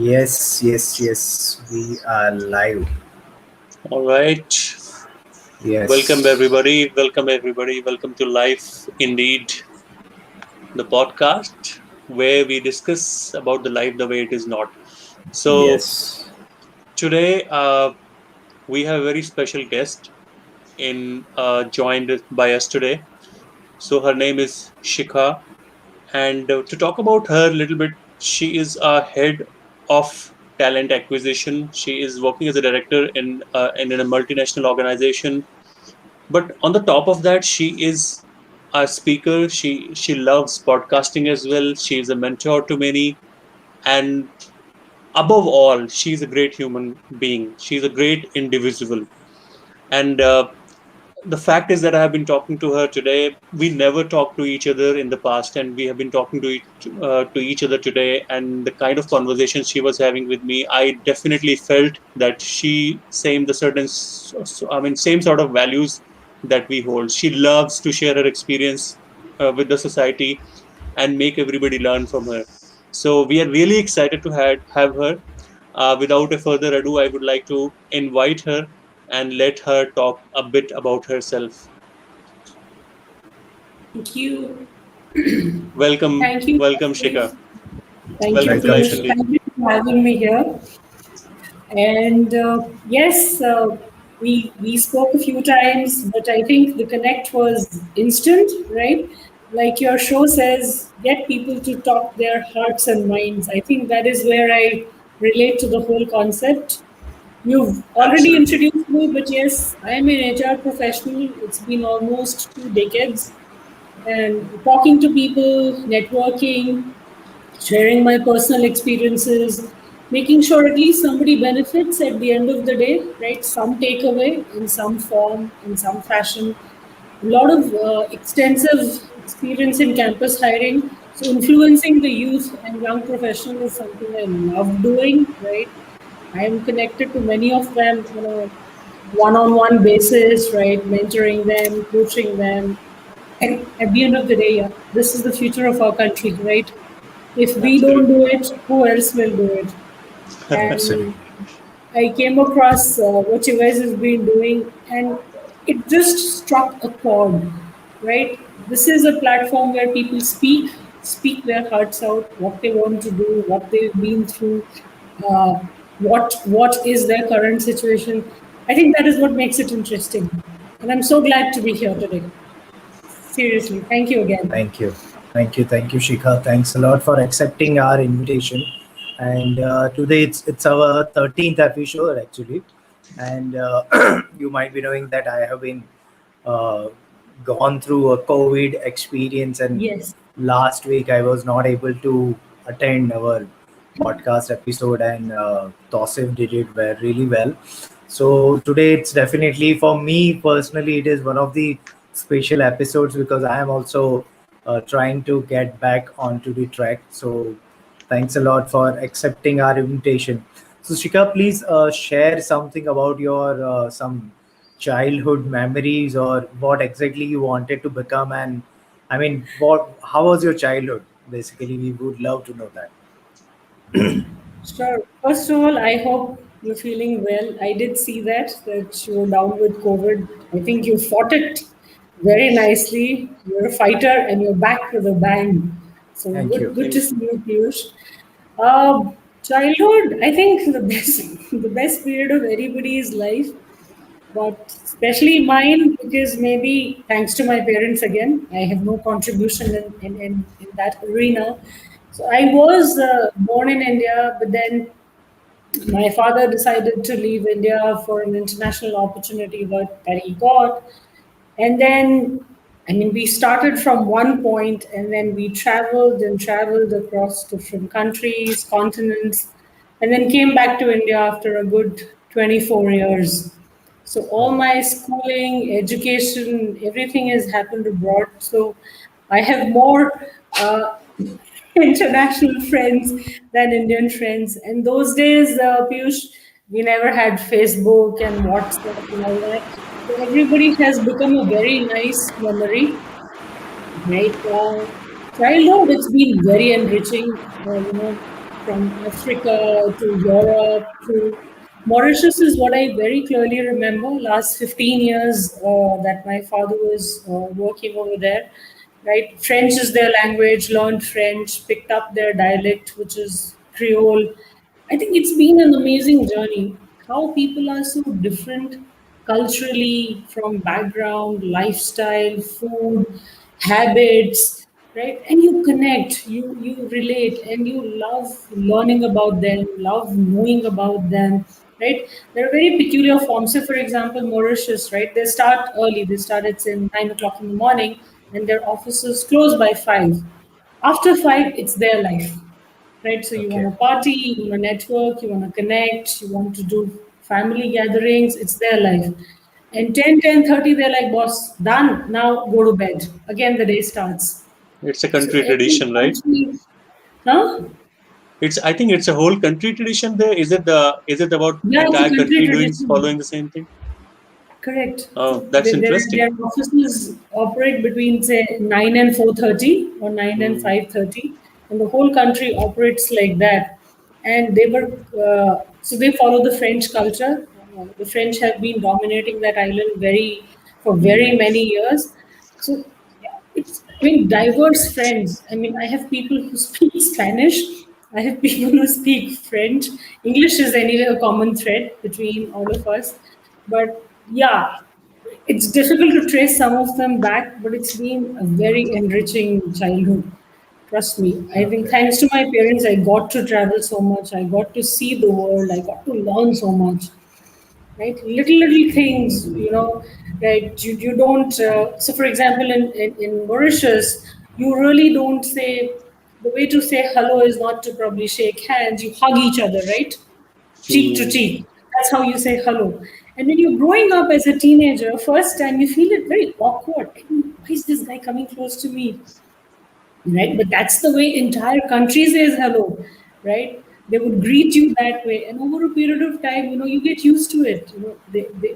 Yes, yes, yes. We are live. All right. Welcome Yes. everybody. Welcome everybody. Welcome to Life Indeed, the podcast where we discuss about the life the way it is not. So Yes. today we have a very special guest in joined by us today. So her name is Shikha, and to talk about her a little bit, she is a head of talent acquisition. She is working as a director in a multinational organization. But on the top of that, she is a speaker. She loves podcasting as well. She is a mentor to many, and above all, she's a great human being. She's a great individual. And the fact is that I have been talking to her today. We never talked to each other in the past, and we have been talking to each other today. And the kind of conversations she was having with me, I definitely felt that she same the certain, I mean, same sort of values that we hold. She loves to share her experience with the society and make everybody learn from her. So we are really excited to have her. Without a further ado, I would like to invite her and let her talk a bit about herself. Thank you. Welcome, Thank you. welcome, Shika. Thank you, Welcome to Welcome. Life Piyush. Indeed. Thank you for having me here. And yes, we spoke a few times, but I think the connect was instant, right? Like your show says, get people to talk their hearts and minds. I think that is where I relate to the whole concept. You've already Absolutely. introduced me, but yes, I am an HR professional. It's been almost 2 decades, and talking to people, networking, sharing my personal experiences, making sure at least somebody benefits at the end of the day, right? Some takeaway in some form, in some fashion. A lot of extensive experience in campus hiring. So, influencing the youth and young professionals is something I love doing, right? I am connected to many of them on a one on one basis, right? Mentoring them, coaching them, and at the end of the day, yeah, this is the future of our country, right? If we don't Absolutely. do it, who else will do it? And Absolutely. I came across what you guys have been doing, and it just struck a chord, right? This is a platform where people speak their hearts out, what they want to do, what they've been through, uh, what is their current situation. I think that is what makes it interesting, and I'm so glad to be here today. Seriously, thank you again. Thank you. Thank you, Shikha. Thanks a lot for accepting our invitation. And today it's our 13th episode actually. And you might be knowing that I have been uh, gone through a COVID experience, and Yes. last week I was not able to attend our podcast episode, and Tosif did it really well. So today it's definitely for me personally, it is one of the special episodes because I am also trying to get back onto the track. So thanks a lot for accepting our invitation. So Shika, please share something about your some childhood memories, or what exactly you wanted to become, and I mean, what how was your childhood? Basically, we would love to know that. Sure. First of all, I hope you're feeling well. I did see that you were down with COVID. I think you fought it very nicely. You're a fighter and you're back with a bang. So Thank good, you. good to Thank see you. you, Piyush. Childhood, I think the best, the best period of anybody's life, but especially mine because maybe thanks to my parents again, I have no contribution in that arena. So I was born in India, but then my father decided to leave India for an international opportunity that he got. And then, I mean, we started from one point and then we traveled and traveled across different countries, continents, and then came back to India after a good 24 years. So all Oh, my schooling, education, everything has happened abroad. So I have more uh, international friends than Indian friends. And those days, Piyush, we never had Facebook and WhatsApp and all that. So everybody has become a very nice memory, right? Childhood, it's been very enriching. from Africa to Europe to Mauritius is what I very clearly remember. Last 15 years that my father was working over there, right? French is their language, learned French, picked up their dialect, which is Creole. I think it's been an amazing journey. How people are so different culturally from background, lifestyle, food, habits, right? And you connect, you relate, and you love learning about them, love knowing about them, right? There are very peculiar forms. So, for example, Mauritius, right? They start early. They start at say 9 o'clock in the morning, and their offices close by 5. After 5, it's their life, right? So you want Okay. to party, you want to network, you want to connect, you want to do family gatherings, it's their life. And 10:30, they're like, boss, done, now go to bed. Again, the day starts. It's a So country every tradition, right? country, huh? It's I think it's a whole country tradition there. Is it about Yeah, it's a entire country country doing tradition. following the same thing? Correct. So Oh, that's their interesting. offices operate between say 9 and 4:30 or 9 and Hmm. 5:30, and the whole country operates like that. And they were so they follow the French culture. The French have been dominating that island for very Hmm. many years. So yeah, it's I mean diverse friends. I mean I have people who speak Spanish. I have people who speak French. English is anyway a common thread between all of us. But yeah, it's difficult to trace some of them back, but it's been a very enriching childhood. Trust me. I think Okay. thanks to my parents, I got to travel so much. I got to see the world. I got to learn so much. Right? Little things, right? You don't. So, for example, in Mauritius, you really don't say. The way to say hello is not to probably shake hands. You hug each other, right? Cheek to Hmm. cheek. That's how you say hello. And when you're growing up as a teenager, first time you feel it very awkward. I mean, why is this guy coming close to me? Right? But that's the way entire country says hello, right? They would greet you that way, and over a period of time, you get used to it.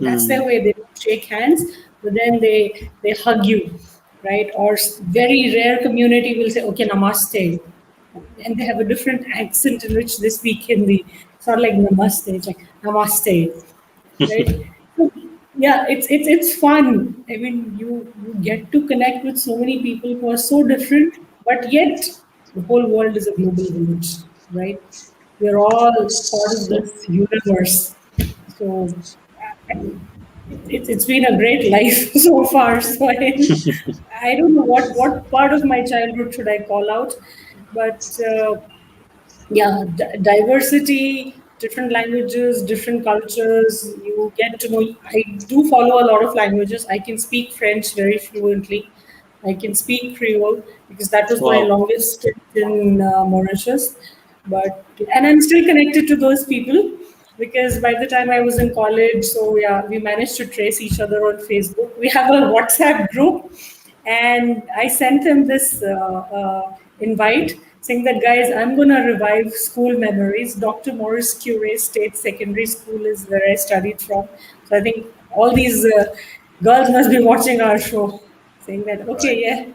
That's their Hmm. way. They don't shake hands, but then they hug you, right? Or very rare community will say, "Okay, namaste," and they have a different accent in which they speak Hindi. It's not like namaste; it's like namaste, right? So, yeah, it's fun. I mean, you get to connect with so many people who are so different, but yet the whole world is a global village, right? We're all part of So, this universe. So it's been a great life so far. So I don't know what part of my childhood should I call out, but yeah, diversity, different languages, different cultures. You get to know. I do follow a lot of languages. I can speak French very fluently. I can speak Creole because that was my wow. longest stint in Mauritius. But and I'm still connected to those people because by the time I was in college, so yeah, we managed to trace each other on Facebook. We have a WhatsApp group, and I sent him this invite saying that, guys, I'm going to revive school memories. Dr. Morris Curie State Secondary School is where I studied from. So I think all these girls must be watching our show, saying that, Right. okay, yeah,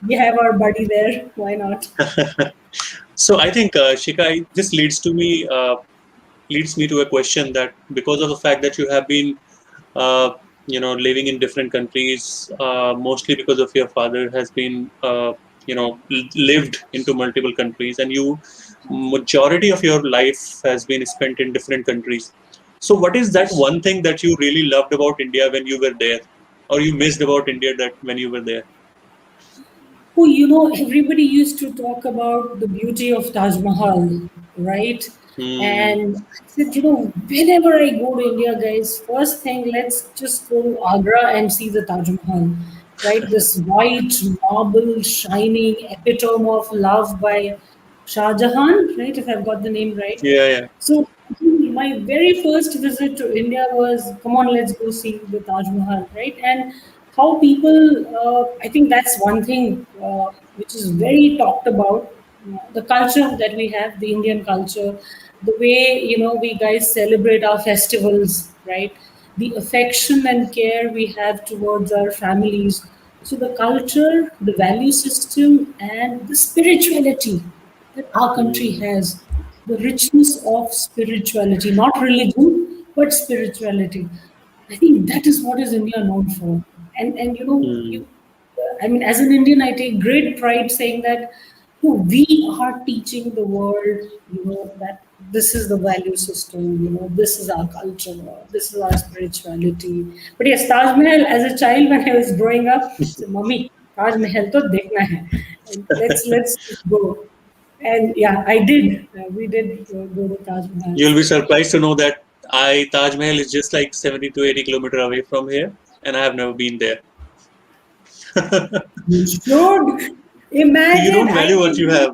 we have our buddy there. Why not? So I think Shika, this leads me to a question that because of the fact that you have been uh, living in different countries, mostly because of your father has been lived into multiple countries, and you majority of your life has been spent in different countries. So what is that Yes. one thing that you really loved about India when you were there, or you missed about India that when you were there? Oh, everybody used to talk about the beauty of Taj Mahal, right? Hmm. And I said, whenever I go to India, guys, first thing, let's just go to Agra and see the Taj Mahal, right? This white marble, shining epitome of love by Shah Jahan, right? If I've got the name right. Yeah, yeah. So my very first visit to India was, come on, let's go see the Taj Mahal, right? And how people, I think that's one thing which is very talked about. The culture that we have, the Indian culture, the way we guys celebrate our festivals, right? The affection and care we have towards our families. So the culture, the value system, and the spirituality that our country Hmm. has. the richness of spirituality, not religion, but spirituality. I think that is what is India known for. And you know, Mm. I mean, as an Indian, I take great pride saying that we are teaching the world, that this is the value system, this is our culture, this is our spirituality. But yes, Taj Mahal, as a child when I was growing up, so Mummy, Taj Mahal to dekhna hai. And let's go. And yeah, I did. We did go to Taj Mahal. You'll be surprised to know that I Taj Mahal is just like 70 to 80 kilometer away from here, and I have never been there. You should You imagine. don't value I what you think have.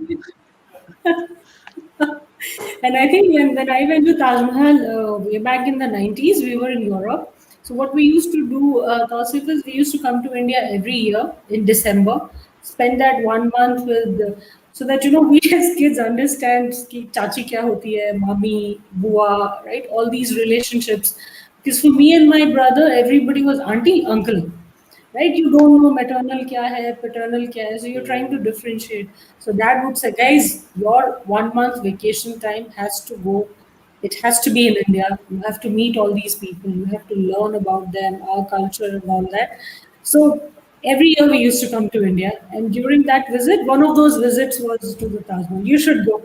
And I think when I went to Taj Mahal way back in the 90s, we were in Europe. So what we used to do, Tausif, is we used to come to India every year in December, spend that 1 month with, so that, we as kids understand ki chachi kya hoti hai, mummy, bua, right? All these relationships. Because for me and my brother, everybody was auntie, uncle, right? You don't know maternal kya hai, paternal kya hai, so you're trying to differentiate. So dad would say, guys, your 1 month vacation time has to go. It has to be in India. You have to meet all these people. You have to learn about them, our culture, and all that. So every year we used to come to India, and during that visit, one of those visits was to the Taj Mahal. You should go.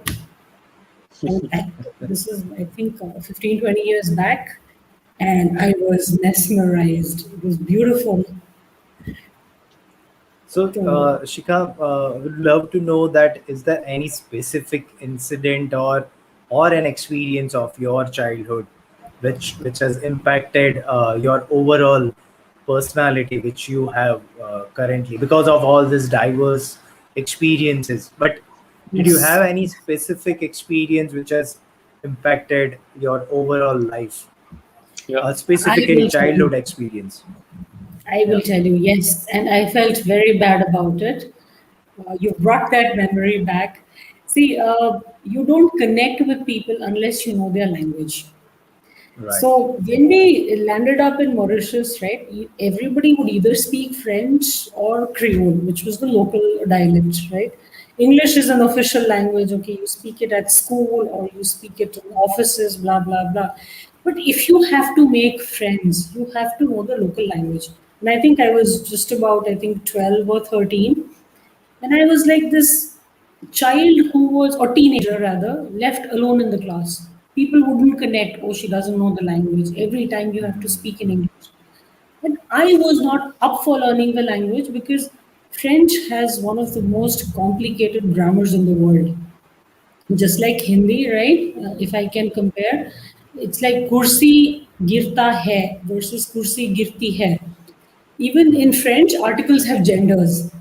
And this is, I think, 15, 20 years back, and I was mesmerized. It was beautiful. So, So, Shika, would love to know that is there any specific incident or an experience of your childhood which has impacted your overall personality, which you have currently because of all these diverse experiences. But did you yes, have any specific experience which has impacted your overall life, Yeah. I specifically will tell you. childhood experience? I Yeah, will tell you, yes. And I felt very bad about it. You brought that memory back. See, you don't connect with people unless you know their language. right. So when we landed up in Mauritius, right, everybody would either speak French or Creole, which was the local dialect, right? English is an official language, okay, you speak it at school or you speak it in offices, blah, blah, blah. But if you have to make friends, you have to know the local language. And I think I was just about, I think, 12 or 13. And I was like this child who was, or teenager rather, left alone in the class. People wouldn't connect. Oh, she doesn't know the language. Every time you have to speak in English. And I was not up for learning the language because French has one of the most complicated grammars in the world. Just like Hindi, right? If I can compare, it's like kursi girta hai versus kursi girti hai. Even in French, articles have genders.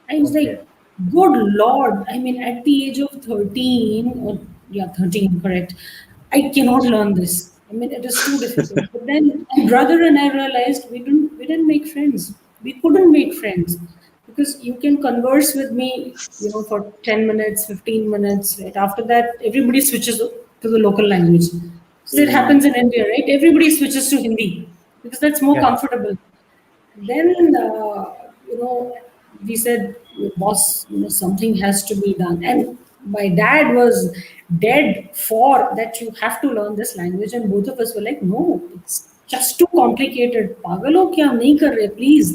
I was Okay. like, good Lord. I mean, at the age of 13, or yeah, 13, correct. I cannot learn this. I mean, it is too difficult. But then my brother and I realized we didn't make friends. We couldn't make friends because you can converse with me, for 10 minutes, 15 minutes. Right after that, everybody switches to the local language. So it Mm. happens in India, right? Everybody switches to Hindi because that's more Yeah. comfortable. Then, we said, boss, something has to be done. And my dad was dead for that you have to learn this language. And both of us were like, no, it's just too complicated. Pagal ho kya nahi kar rahe, please.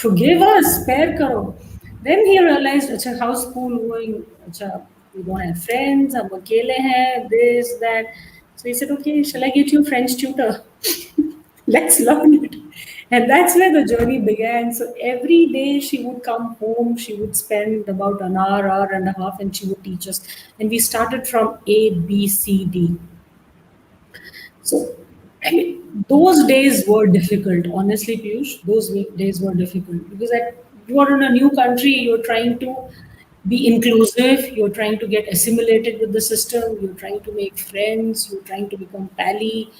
Forgive us, spare karo. Then he realized, acha, how's school going? Acha, we don't have friends, hum akele hain, this, that. So he said, okay, shall I get you a French tutor? Let's learn it. And that's where the journey began. So every day she would come home, she would spend about an hour, hour and a half, and she would teach us. And we started from A, B, C, D. So, I mean, those days were difficult. Honestly, Piyush, those days were difficult because you are in a new country, you're trying to be inclusive, you're trying to get assimilated with the system, you're trying to make friends, you're trying to become pally.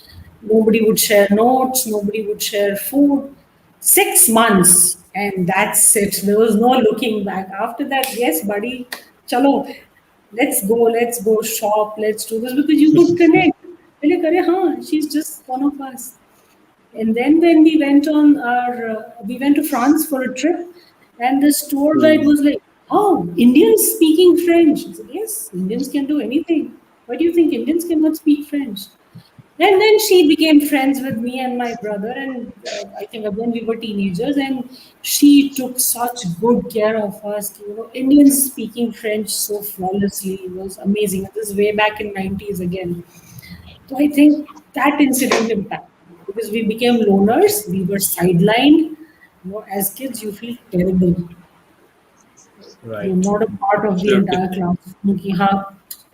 Nobody would share notes, nobody would share food. 6 months, and that's it. There was no looking back. After that, yes, buddy, chalo, let's go shop, let's do this because you could connect. Pehले करे, हाँ, she's just one of us. And then when we went to France for a trip, and this tour guide Mm. was like, "Oh, Indians speaking French." I said, "Yes, Indians can do anything." Why do you think Indians cannot speak French? And then she became friends with me and my brother, and I think when we were teenagers, and she took such good care of us. You know, Indians speaking French so flawlessly was amazing. This is way back in 90s again. So I think that incident impacted because we became loners, we were sidelined. You know, as kids, you feel terrible. You're Right. not a part of the Absolutely. entire class. कि हाँ,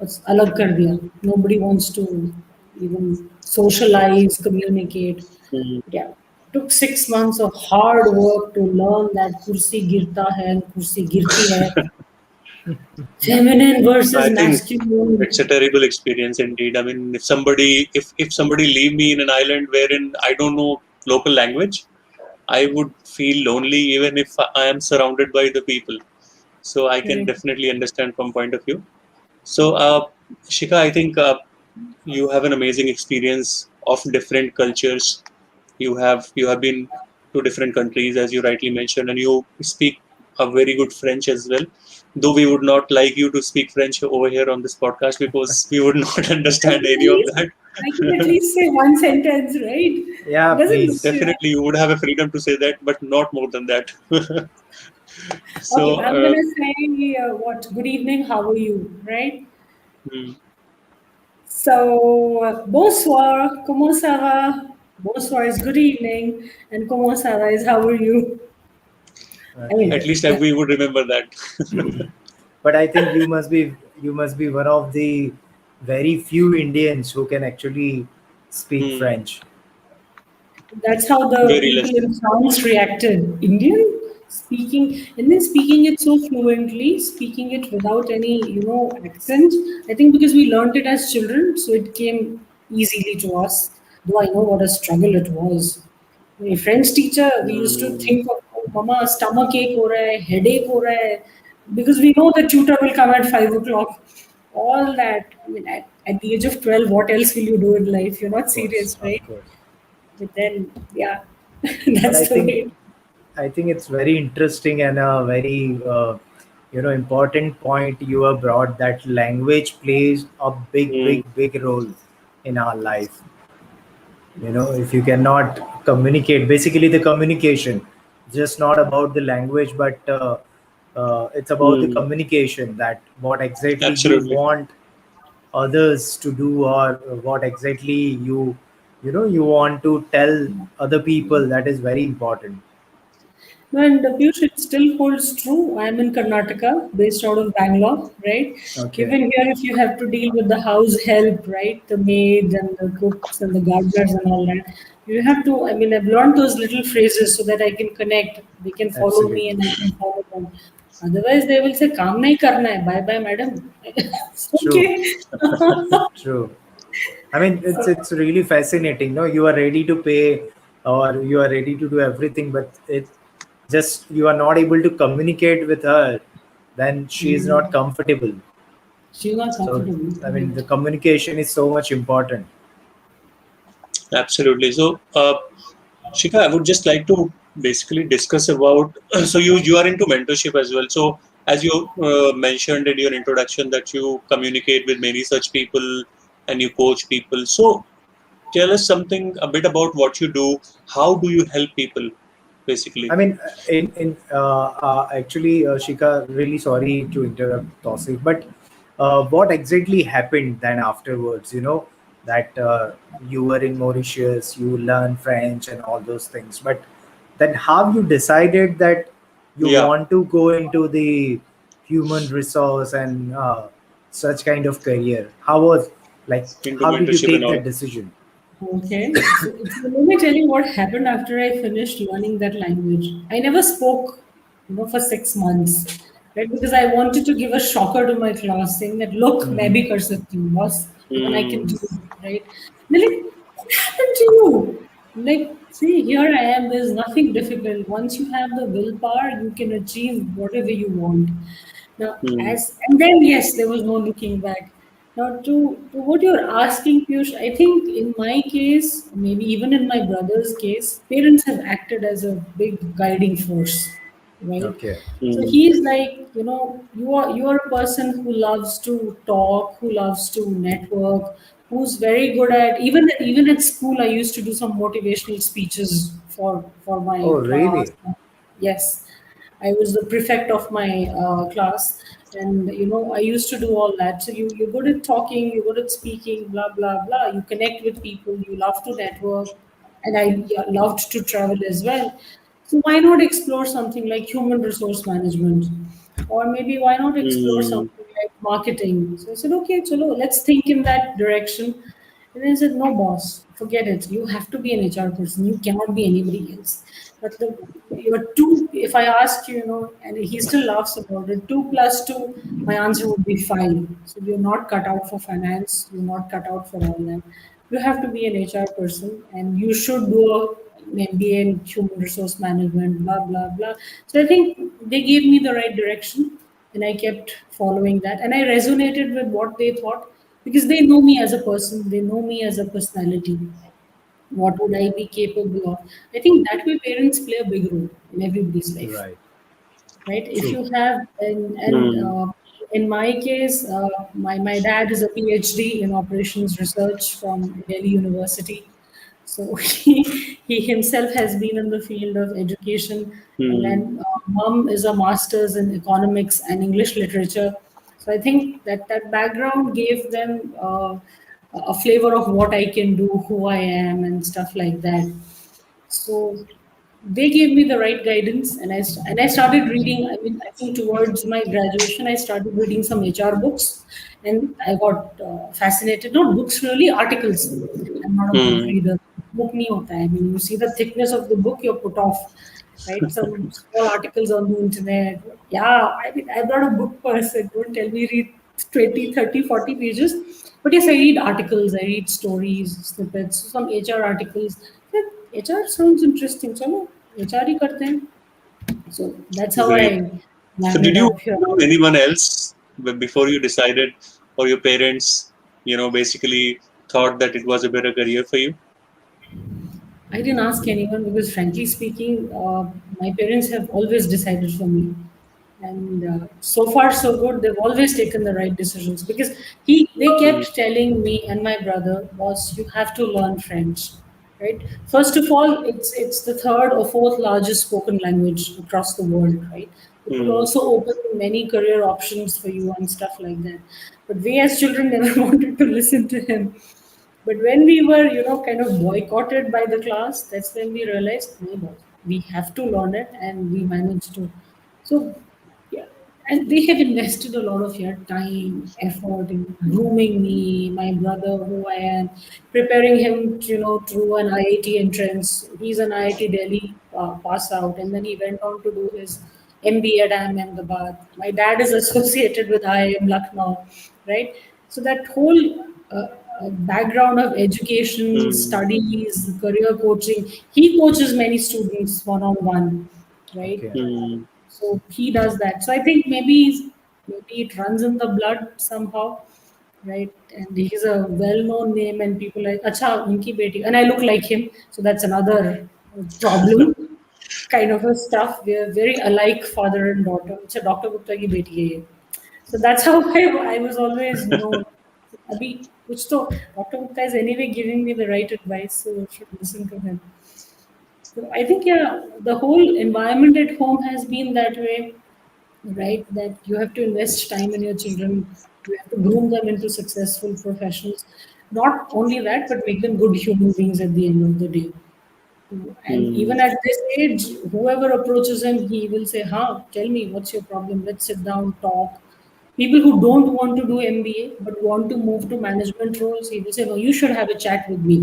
बस अलग कर दिया. Nobody wants to even socialize, communicate. Mm. Yeah. Took 6 months of hard work to learn that kursi girta hai and kursi girti hai. Feminine versus I think it's masculine. a terrible experience indeed. I mean, if somebody leave me in an island wherein I don't know local language, I would feel lonely even if I am surrounded by the people. So I can Correct. definitely understand from point of view. So, Shika, I think you have an amazing experience of different cultures. You have been to different countries, as you rightly mentioned, and you speak a very good French as well. Though we would not like you to speak French over here on this podcast because we would not I understand can at any of least, that. I can at least say one sentence, right? Yeah, Doesn't please. matter. Definitely, you would have a freedom to say that, but not more than that. Okay, So, I'm gonna say what? Good evening. How are you? Right. mm, So, bonsoir. Comment ça va? Bonsoir is good evening, and comment ça va is how are you? I at Okay. mean, least yeah. we would remember that. But I think you must be one of the very few Indians who can actually speak Hmm, French. That's how the very people less. in France reacted. Indian speaking it so fluently, speaking it without any, accent. I think because we learned it as children, so it came easily to us. Though I know what a struggle it was. My French teacher, we used to Hmm, think of, oh, Mama, stomach ache ho raha hai, headache ho raha hai, because we know the tutor will come at 5 o'clock. All that. I mean, at the age of 12, what else will you do in life? You're not Of course, serious, of right? course. But then, yeah, But I that's the think way. I think it's very interesting and a very important point you have brought, that language plays a big, hmm, big, big role in our life. If you cannot communicate, basically the communication, just not about the language, but it's about the hmm. communication, that what exactly you Absolutely. want others to do, or what exactly you want to tell other people, that is very important. No, and Piyush, it still holds true. I'm in Karnataka, based out of Bangalore, right? Okay. Even here, if you have to deal with the house help, right, the maids and the cooks and the gardeners and all that, you have to. I mean, I've learned those little phrases so that I can connect. They can follow me Absolutely. and I can follow them. Otherwise, they will say, "काम नहीं करना है, bye bye, madam." True. Okay. True. I mean, it's So, it's really fascinating. No, you are ready to pay, or you are ready to do everything, but it just you are not able to communicate with her. Then she is not comfortable. she's not So, comfortable. I mean, the Correct. communication is so much important. Absolutely. So, Shika, I would just like to basically discuss about. So, you are into mentorship as well. So, as you mentioned in your introduction, that you communicate with many such people and you coach people. So, tell us something a bit about what you do. How do you help people, I basically? mean, actually, Shika, really sorry to interrupt, Tausif, but what exactly happened then afterwards? That you were in Mauritius, you learned French and all those things, but then how you decided that you Yeah, want to go into the human resource and such kind of career? into How did you mentorship and take all. that decision? Okay, so let me tell you what happened after I finished learning that language. I never spoke, for 6 months, right? Because I wanted to give a shocker to my class, saying that, look, मैं भी कर सकती हूँ, boss, even I can Hmm, do it, right? They're like, what happened to you? Like, see, here I am. There's nothing difficult. Once you have the willpower, you can achieve whatever you want. Now, hmm, and then yes, there was no looking back. Now, to what you're asking, Piyush, I think in my case, maybe even in my brother's case, parents have acted as a big guiding force. right? Okay. So mm, he's like, you are a person who loves to talk, who loves to network, who's very good at, even at school I used to do some motivational speeches for my Oh, class. really? Yes, I was the prefect of my class, and I used to do all that. So you're good at talking, you're good at speaking, blah blah blah. You connect with people, you love to network, and I loved to travel as well. So why not explore something like human resource management, or maybe why not explore mm, something like marketing? So I said, okay, chalo, let's think in that direction. And then I said, no, boss, forget it. You have to be an HR person. You cannot be anybody else. But you're two, if I ask you, and he still laughs about it, two plus two, my answer would be five. So you're not cut out for finance. You're not cut out for all that. You have to be an HR person and you should do an MBA in human resource management, blah, blah, blah. So I think they gave me the right direction and I kept following that. And I resonated with what they thought because they know me as a person, they know me as a personality. What would I be capable of? I think that way parents play a big role in everybody's life, Right. right? If True. you have, and mm, in my case, my dad is a PhD in operations research from Delhi University. So he himself has been in the field of education. And mm, then mom is a master's in economics and English literature. So I think that background gave them a flavor of what I can do, who I am, and stuff like that. So they gave me the right guidance, and I started reading. I mean, I think towards my graduation, I started reading some HR books, and I got fascinated. Not books, really, articles. I'm not a book mm. reader. Book nahi hota hai. I mean, you see the thickness of the book, you're put off, right? Some small articles on the internet. Yeah, I mean, I'm not a book person. Don't tell me read 20, 30, 40 pages. But yes, I read articles, I read stories, snippets, some HR articles. Yeah, HR sounds interesting. Chalo, HR ही करते हैं. So that's how Great. I So, landed did you up here. know anyone else before you decided, or your parents, basically thought that it was a better career for you? I didn't ask anyone because, frankly speaking, my parents have always decided for me. And so far, so good. They've always taken the right decisions because they Mm, kept telling me and my brother, "Boss, you have to learn French." Right. First of all, it's the third or fourth largest spoken language across the world. Right. It will mm, also open many career options for you and stuff like that. But we as children never wanted to listen to him. But when we were, kind of boycotted by the class, that's when we realized, no, no, we have to learn it, and we managed to. So, yeah, and they have invested a lot of your time, effort in grooming me, my brother, who I am, preparing him, through an IIT entrance. He's an IIT Delhi pass out, and then he went on to do his MBA at IIM Ahmedabad. My dad is associated with IIM Lucknow, right? So that whole background of education, mm, studies, career coaching, he coaches many students one on one, right? Okay. mm. So he does that. So I think maybe it runs in the blood somehow, right? And he's a well-known name, and people like, "Acha, unki beti," and I look like him, so that's another problem. Kind of a stuff. We are very alike, father and daughter. It's a Dr. Gupta ki beti hai ye. So that's how I was always, Abhi, kuch to, Dr. Gupta is anyway giving me the right advice, so I should listen to him. So I think, yeah, the whole environment at home has been that way, right? That you have to invest time in your children, you have to groom them into successful professionals. Not only that, but make them good human beings at the end of the day. And Mm, even at this age, whoever approaches him, he will say, "Huh, tell me, what's your problem? Let's sit down, talk." People who don't want to do MBA but want to move to management roles, he will say, "No, you should have a chat with me."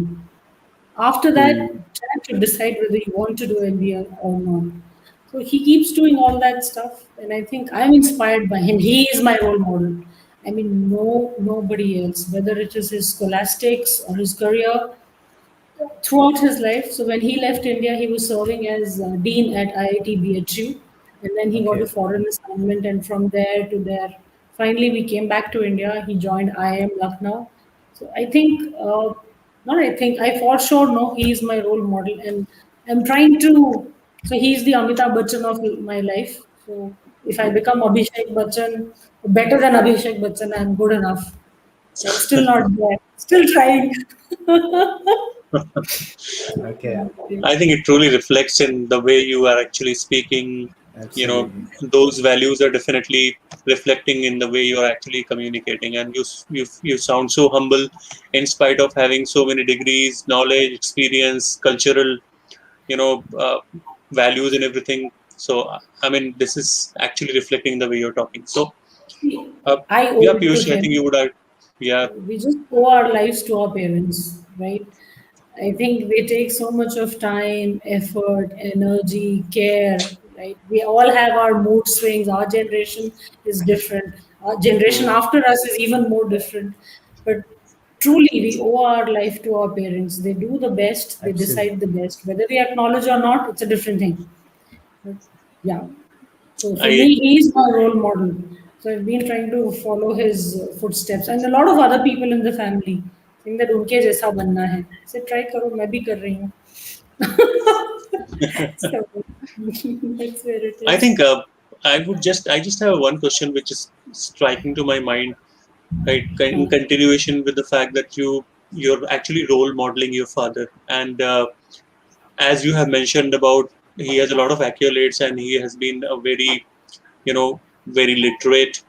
After that, mm, chat to decide whether you want to do MBA or not. So he keeps doing all that stuff, and I think I'm inspired by him. He is my role model. I mean, nobody else, whether it is his scholastics or his career, throughout his life. So when he left India, he was serving as dean at IIT BHU, and then he got a Okay. foreign assignment, and from there to there, finally we came back to India. He joined IIM Lucknow. So I think, not I think, I for sure know he is my role model, and I'm trying to So he's the Amitabh Bachchan of my life. So if I become Abhishek Bachchan, better than Abhishek Bachchan, I'm good enough. So I'm still not there. Still trying. Okay. I think it truly reflects in the way you are actually speaking. You know, Absolutely. those values are definitely reflecting in the way you are actually communicating, and you sound so humble, in spite of having so many degrees, knowledge, experience, cultural, you know, values and everything. So, I mean, this is actually reflecting the way you're talking. So, uh, I owe yeah, it to Piyush, I think him. you would have, yeah. We just owe our lives to our parents, right? I think they take so much of time, effort, energy, care, right? We all have our mood swings. Our generation is different. Our generation Hmm. after us is even more different. But truly, we owe our life to our parents. They do the best, they Absolutely. decide the best. Whether we acknowledge or not, it's a different thing. But yeah. So for I me, he is my role model. So I've been trying to follow his footsteps, and a lot of other people in the family saying that उनके जैसा बनना है. So try करो, मैं भी कर रही हूँ. So that's where it I is. think I just have one question which is striking to my mind, right? In continuation with the fact that you're actually role modeling your father, and as you have mentioned about, he has a lot of accolades, and he has been a very, very literate,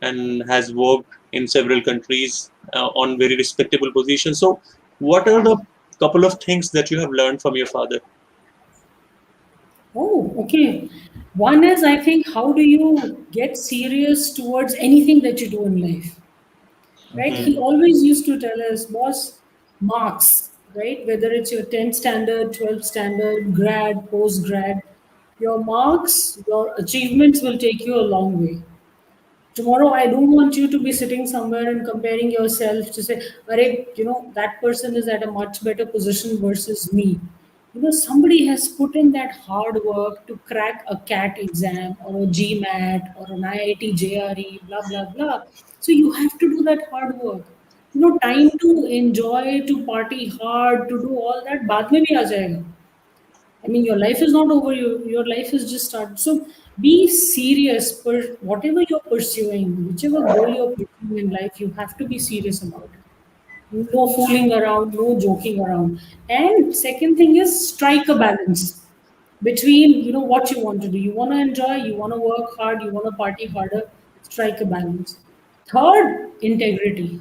and has worked in several countries on very respectable positions. So, what are the couple of things that you have learned from your father? Oh, okay. One is I think how do you get serious towards anything that you do in life? Right? Okay. He always used to tell us, boss, marks, right? Whether it's your 10th standard, 12th standard, grad, post grad, your marks, your achievements will take you a long way. Tomorrow, I don't want you to be sitting somewhere and comparing yourself to say, Arey, that person is at a much better position versus me. Somebody has put in that hard work to crack a CAT exam or a GMAT or an IIT JRE, blah, blah, blah. So you have to do that hard work. Time to enjoy, to party hard, to do all that, बाद में भी आ जाएगा. I mean, your life is not over. Your life is just started. So be serious for whatever you're pursuing, whichever goal you're pursuing in life. You have to be serious about it. No fooling around, no joking around. And second thing is strike a balance between what you want to do. You want to enjoy, you want to work hard, you want to party harder. Strike a balance. Third, integrity.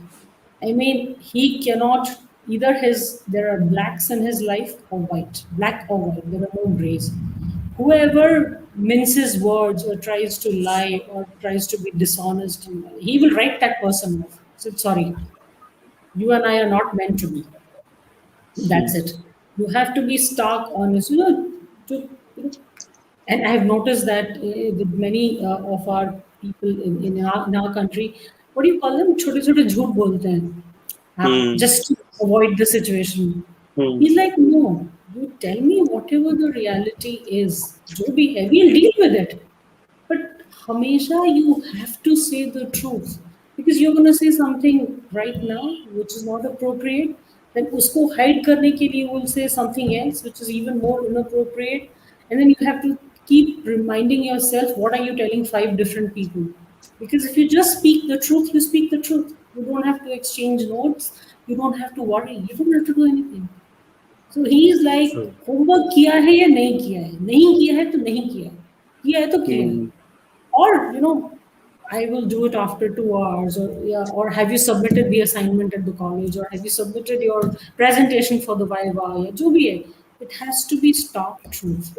I mean, he cannot either there are blacks in his life or white, black or white. There are no grays. Whoever minces words or tries to lie or tries to be dishonest, he will write that person off. So sorry, you and I are not meant to be. Hmm. That's it. You have to be stark honest. To, you know and I have noticed that with many of our people in our country, what do you call them? छोटे छोटे झूठ बोलते हैं. Hmm. Just to avoid the situation. Hmm. He's like, no, you tell me whatever the reality is. जो भी है, we'll deal with it. But Hamisha, you have to say the truth because you're going to say something right now which is not appropriate. Then usko hide karne ke liye will say something else which is even more inappropriate. And then you have to keep reminding yourself what are you telling five different people. Because if you just speak the truth, you speak the truth. You don't have to exchange notes. You don't have to worry. You don't have to do anything. So he is like True. Homework किया है या नहीं किया है नहीं किया है तो नहीं किया है तो किया है Hmm. or I will do it after 2 hours or yeah or have you submitted the assignment at the college or have you submitted your presentation for the viva या जो भी है it has to be stark truth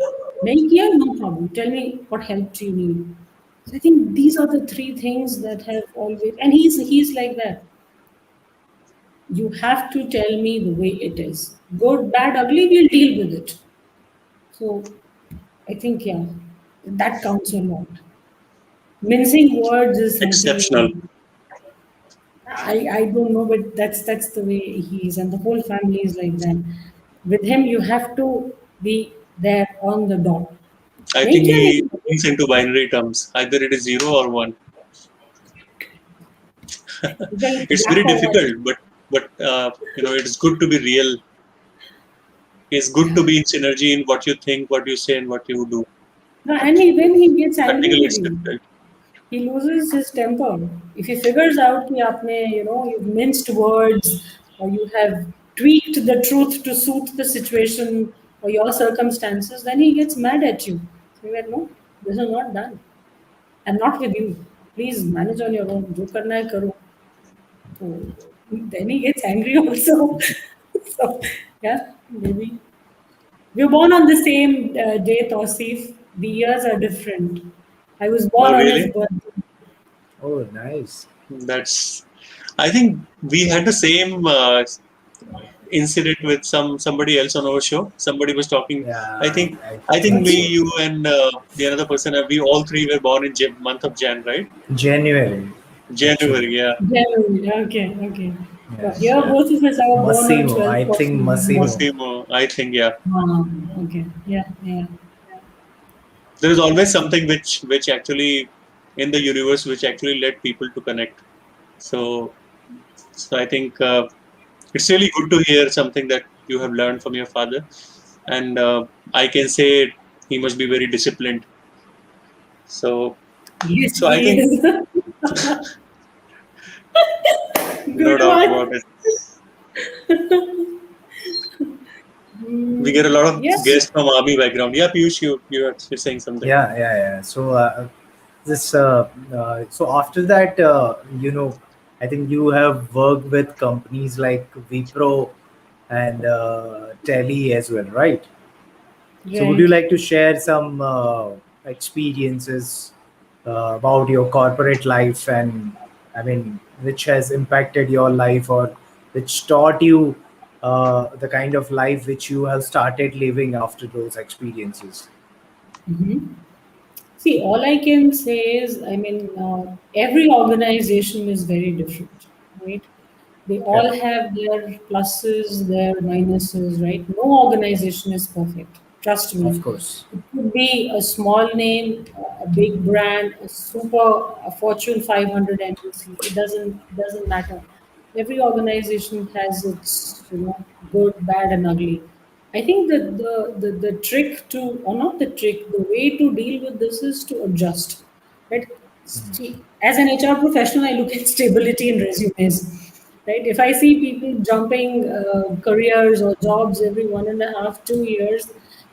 नहीं किया no problem tell me what help do you need so I think these are the three things that have always and he's like that you have to tell me the way it is good bad ugly we'll deal with it so I think yeah that counts a lot mincing words is Exceptional. something I don't know, but that's the way he is, and the whole family is like that. With him, you have to be there on the dot. I नहीं think किया he नहीं किया. thinks into binary terms. Either it is zero or one. Either it's It's black very or white. difficult, but it is good to be real. It's good to be in synergy in what you think, what you say, and what you do. No, and when he gets angry Practically, with it's you, difficult. he loses his temper. If he figures out कि आपने, you've minced words, or you have tweaked the truth to suit the situation or your circumstances, then he gets mad at you. So you're like, no, this is not done. I'm not with you. Please manage on your own. जो करना है करो. So then he gets angry also. So yeah, maybe. We were born on the same day, Tausif. The years are different. I was born Oh, on his really? birthday. Oh, nice. That's. I think we had the same incident with somebody else on our show. Somebody was talking. I Yeah, think. I I think think me, so. you, and the another person. We all three were born in month of Jan, right? January, actually. January. Yeah. January. Okay, okay. But Yes. here, Yeah. both of us are born on Massimo. I 12th of think November. Massimo. Massimo. I think. Yeah. Okay. Yeah, yeah. There is always something which actually in the universe which actually led people to connect. So so I think it's really good to hear something that you have learned from your father, and I can say he must be very disciplined. So Yes, so I he think is. no Good doubt one. about it. We get a lot of Yes. guests from army background. Yeah, Piyush, you're saying something. Yeah. So this so after that, I think you have worked with companies like Wipro and Tele as well, right? So would you Right. like to share some experiences about your corporate life, and I mean, which has impacted your life, or which taught you the kind of life which you have started living after those experiences? See, all I can say is, I mean, every organization is very different, right? They all Correct. have their pluses, their minuses, right? No organization is perfect. Trust Of me. course. It could be a small name, a big brand, a Fortune 500 MNC. It doesn't matter. Every organization has its, good, bad, and ugly. I think that the trick to, or not the trick, the way to deal with this is to adjust. Right? See, as an HR professional, I look at stability in resumes. Right? If I see people jumping careers or jobs every 1.5, 2 years,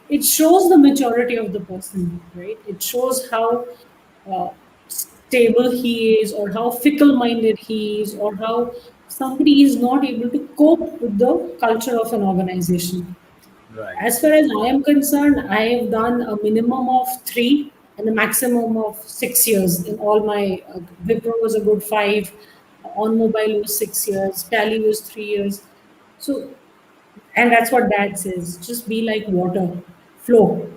it shows the maturity of the person. Right? It shows how uh, stable he is, or how fickle minded he is, or how somebody is not able to cope with the culture of an organization. Right. As far as I am concerned, I have done a minimum of 3 and a maximum of 6 years in all my. Wipro was a good 5, on mobile was 6 years, Tally was 3 years. So, and that's what dad says, just be like water, flow.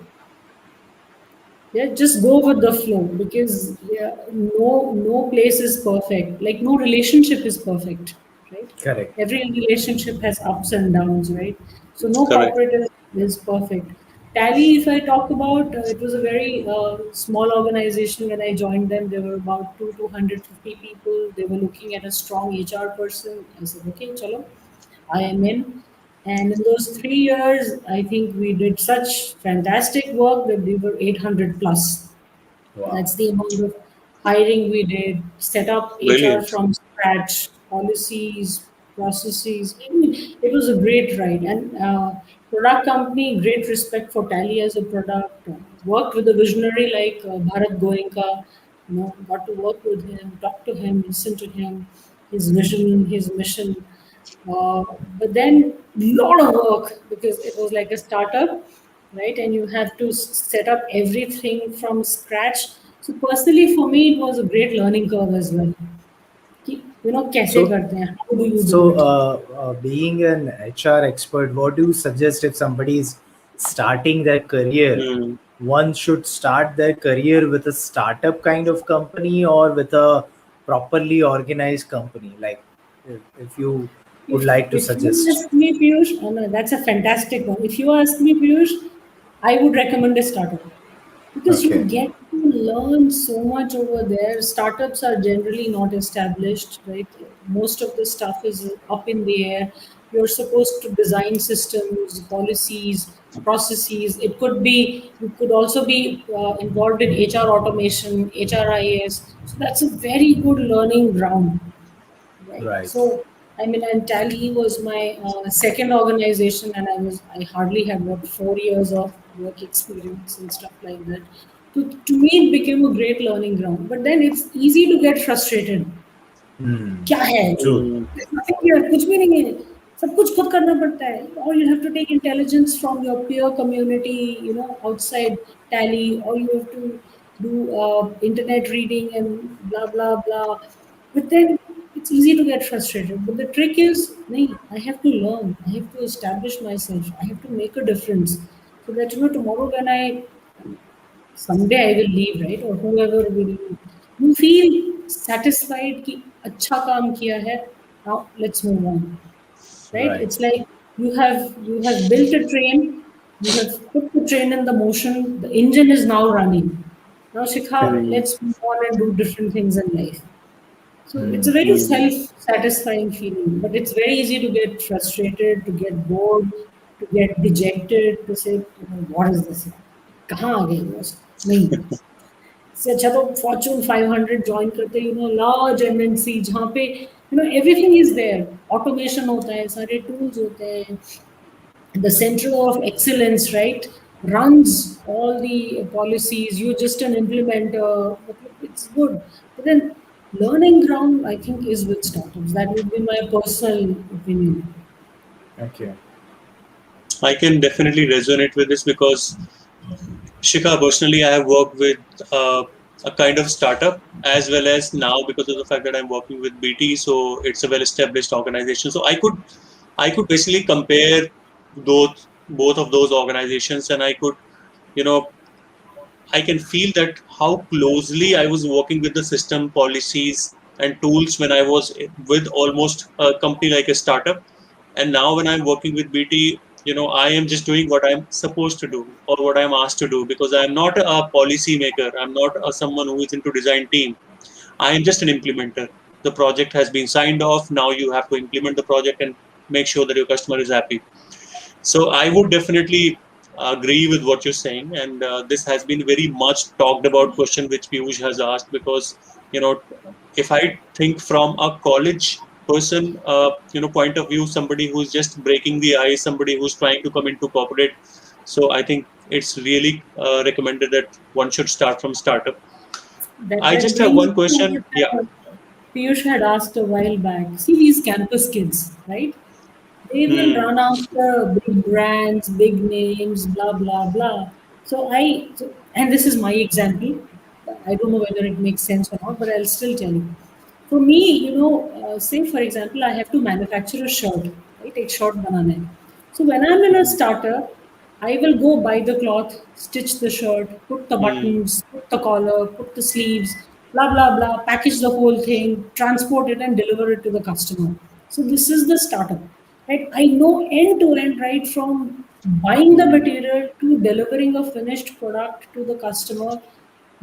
Yeah, just go with the flow, because yeah, no place is perfect. Like no relationship is perfect, right? Correct. Every relationship has ups and downs, right? So no Correct. corporate is perfect. Tally, if I talk about, it was a very small organization when I joined them. There were about 250 people. They were looking at a strong HR person. I said, okay, chalo, I am in. And in those 3 years, I think we did such fantastic work that we were 800 plus. Wow. That's the amount of hiring we did, set up HR Brilliant. from scratch, policies, processes. I mean, it was a great ride. And product company, great respect for Tally as a product. Worked with a visionary like Bharat Goenka. Got to work with him, talk to him, listen to him, his vision, his mission. Uh, but then lot of work, because it was like a startup, right? And you have to set up everything from scratch. So personally, for me, it was a great learning curve as well. कि, कैसे So, करते हैं? How do you do so it? being an HR expert, what do you suggest if somebody is starting their career? Hmm. One should start their career with a startup kind of company, or with a properly organized company. Like, if you would If like to if you suggest. ask me, Piyush, oh no, that's a fantastic one. If you ask me, Piyush, I would recommend a startup, because you Okay. get to learn so much over there. Startups are generally not established, right? Most of the stuff is up in the air. You're supposed to design systems, policies, processes. It could be, you could also be involved in HR automation, HRIS. So that's a very good learning ground, right? Right. So, I mean, and Tally was my second organization, and I hardly had what 4 years of work experience and stuff like that. To me, it became a great learning ground. But then it's easy to get frustrated. Hmm. क्या है True. Mm. nothing here, कुछ भी नहीं है सब कुछ खुद करना पड़ता है or you have to take intelligence from your peer community, you know, outside Tally, or you have to do internet reading and blah blah blah. But then it's easy to get frustrated, but the trick is nahi, I have to learn, I have to establish myself, I have to make a difference, so that, you know, tomorrow when I someday I will leave, right? Or whoever will leave. You feel satisfied कि अच्छा काम किया है. Now let's move on, right? Right. It's like you have built a train, you have put the train in the motion, the engine is now running. Now Shikha, Correct. Mm. let's move on and do different things in life. So it's Hmm. a very Mm. self-satisfying feeling, but it's very easy to get frustrated, to get bored, to get dejected, to say, you know, what is this? कहाँ आ गई बस नहीं. इससे अच्छा तो Fortune 500 join करते, you know, large MNC जहाँ पे you know everything is there, automation होता है, सारे टूल्स होते हैं, the center of excellence, right, runs all the policies. You're just an implementer. It's good. But then learning ground, I think, is with startups. That would be my personal opinion. Okay. I can definitely resonate with this because Shika, personally, I have worked with a kind of startup as well as now because of the fact that I'm working with BT, so it's a well-established organization. So I could basically compare those both of those organizations, and I could, you know, I can feel that how closely I was working with the system policies and tools when I was with almost a company like a startup. And now when I'm working with BT, I am just doing what I'm supposed to do or what I'm asked to do because I'm not a policy maker. I'm not someone who is into design team. I am just an implementer. The project has been signed off. Now you have to implement the project and make sure that your customer is happy. So I would definitely agree with what you're saying, and this has been very much talked about question which Piyush has asked because if I think from a college person point of view, somebody who's just breaking the ice, somebody who's trying to come into corporate, so I think it's really recommended that one should start from startup. That I that just have brings one to question. Yeah. what Piyush had asked a while back. See these campus kids, right? They will Hmm. run after big brands, big names, blah blah blah. And this is my example. I don't know whether it makes sense or not, but I'll still tell you. For me, you know, say for example, I have to manufacture a shirt, right? एक short बनाना है. So when I'm in a Hmm. startup, I will go buy the cloth, stitch the shirt, put the Hmm. buttons, put the collar, put the sleeves, blah blah blah, package the whole thing, transport it, and deliver it to the customer. So this is the startup, right? I know end to end, right from buying the Hmm. material to delivering a finished product to the customer.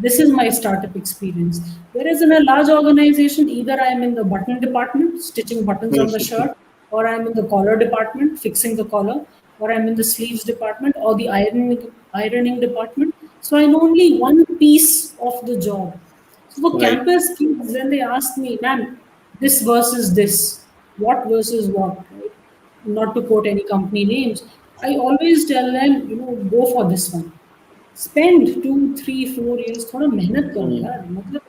This is my startup experience. Whereas in a large organization, either I'm in the button department, stitching buttons on the Hmm. shirt, or I'm in the collar department, fixing the collar, or I'm in the sleeves department, or the ironing department. So I know only one piece of the job. So for Right. campus kids, when they ask me, "Ma'am, this versus this, what versus what?" Right? Not to quote any company names, I always tell them, you know, go for this one. Spend 2 3 4 years थोड़ा मेहनत करो Hmm. यार, मतलब,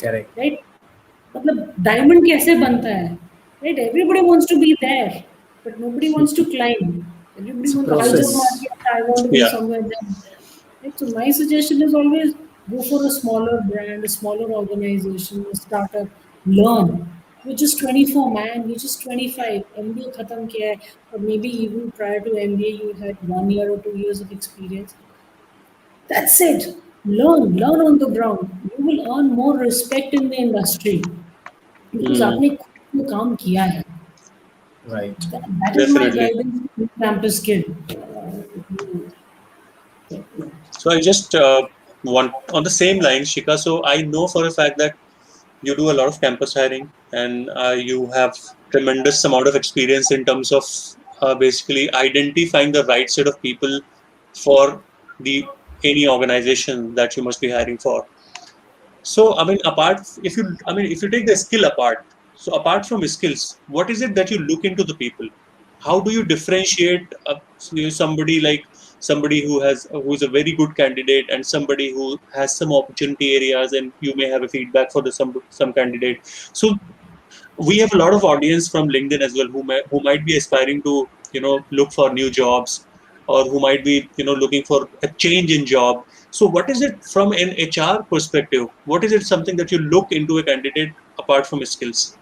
Correct. Right, मतलब diamond कैसे बनता है, right? Everybody wants to be there, but nobody wants to climb. It's everybody a wants high jump मार process. के I want to be Yeah. Somewhere there. Right? So my suggestion is always go for a smaller brand, a smaller organization, a startup. Learn. You're just 24, man. You're just 25. MBA khatam kiya hai, or maybe even prior to MBA you had 1 year or 2 years of experience. That's it. Learn on the ground. You will earn more respect in the industry because Hmm. आपने खुद में काम किया है. Right. That is my Definitely. guidance to campus kid. So I just want on the same line, Shika. So I know for a fact that you do a lot of campus hiring and you have tremendous amount of experience in terms of basically identifying the right set of people for the any organization that you must be hiring for. So, I mean, if you take the skill apart, so apart from skills, what is it that you look into the people? How do you differentiate somebody like somebody who's a very good candidate and somebody who has some opportunity areas, and you may have a feedback for the some candidate. So we have a lot of audience from LinkedIn as well who might be aspiring to look for new jobs, or who might be looking for a change in job. So what is it from an HR perspective? What is it something that you look into a candidate apart from skills?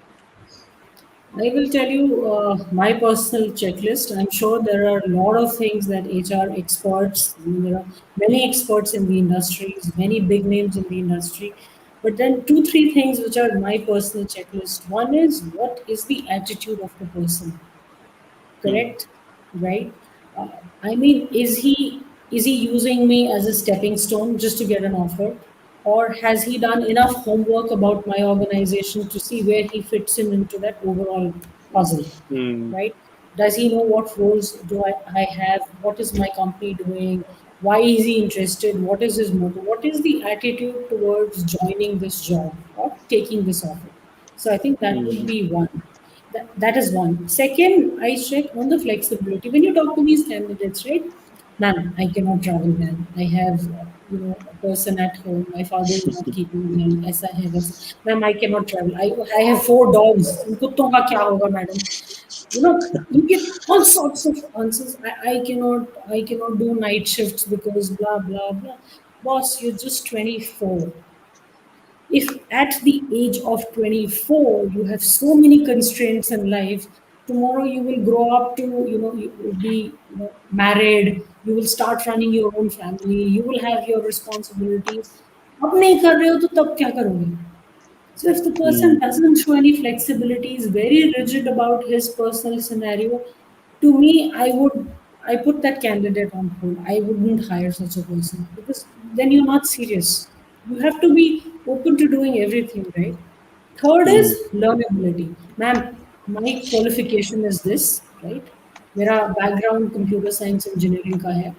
I will tell you my personal checklist. I'm sure there are a lot of things that HR experts, I mean, there are many experts in the industries, many big names in the industry. But then two, three things which are my personal checklist. One is, what is the attitude of the person? Hmm. Correct, right? uh, I mean, is he using me as a stepping stone just to get an offer, or has he done enough homework about my organization to see where he fits in into that overall puzzle, Hmm. right? Does he know what roles do I have? What is my company doing? Why is he interested? What is his motive? What is the attitude towards joining this job or taking this offer? So I think that would Hmm. be one. That is one. Second, I check on the flexibility. When you talk to these candidates, right? Ma'am, I cannot travel, ma'am. I have, a person at home. My father is not keeping me. As I have, ma'am, I cannot travel. I have four dogs. इन कुत्तों का क्या होगा, madam? You get all sorts of answers. I cannot do night shifts because blah blah blah. Boss, you're just 24. If at the age of 24 you have so many constraints in life, tomorrow you will grow up to, you will be, married, you will start running your own family, you will have your responsibilities. अब नहीं कर रहे हो तो तब क्या करोगे? So if the person Hmm. doesn't show any flexibility, is very rigid about his personal scenario, to me, I put that candidate on hold. I wouldn't hire such a person because then you're not serious. You have to be open to doing everything, right? Third Hmm. is learnability. Ma'am, my qualification is this, right? मेरा background computer science engineering का है.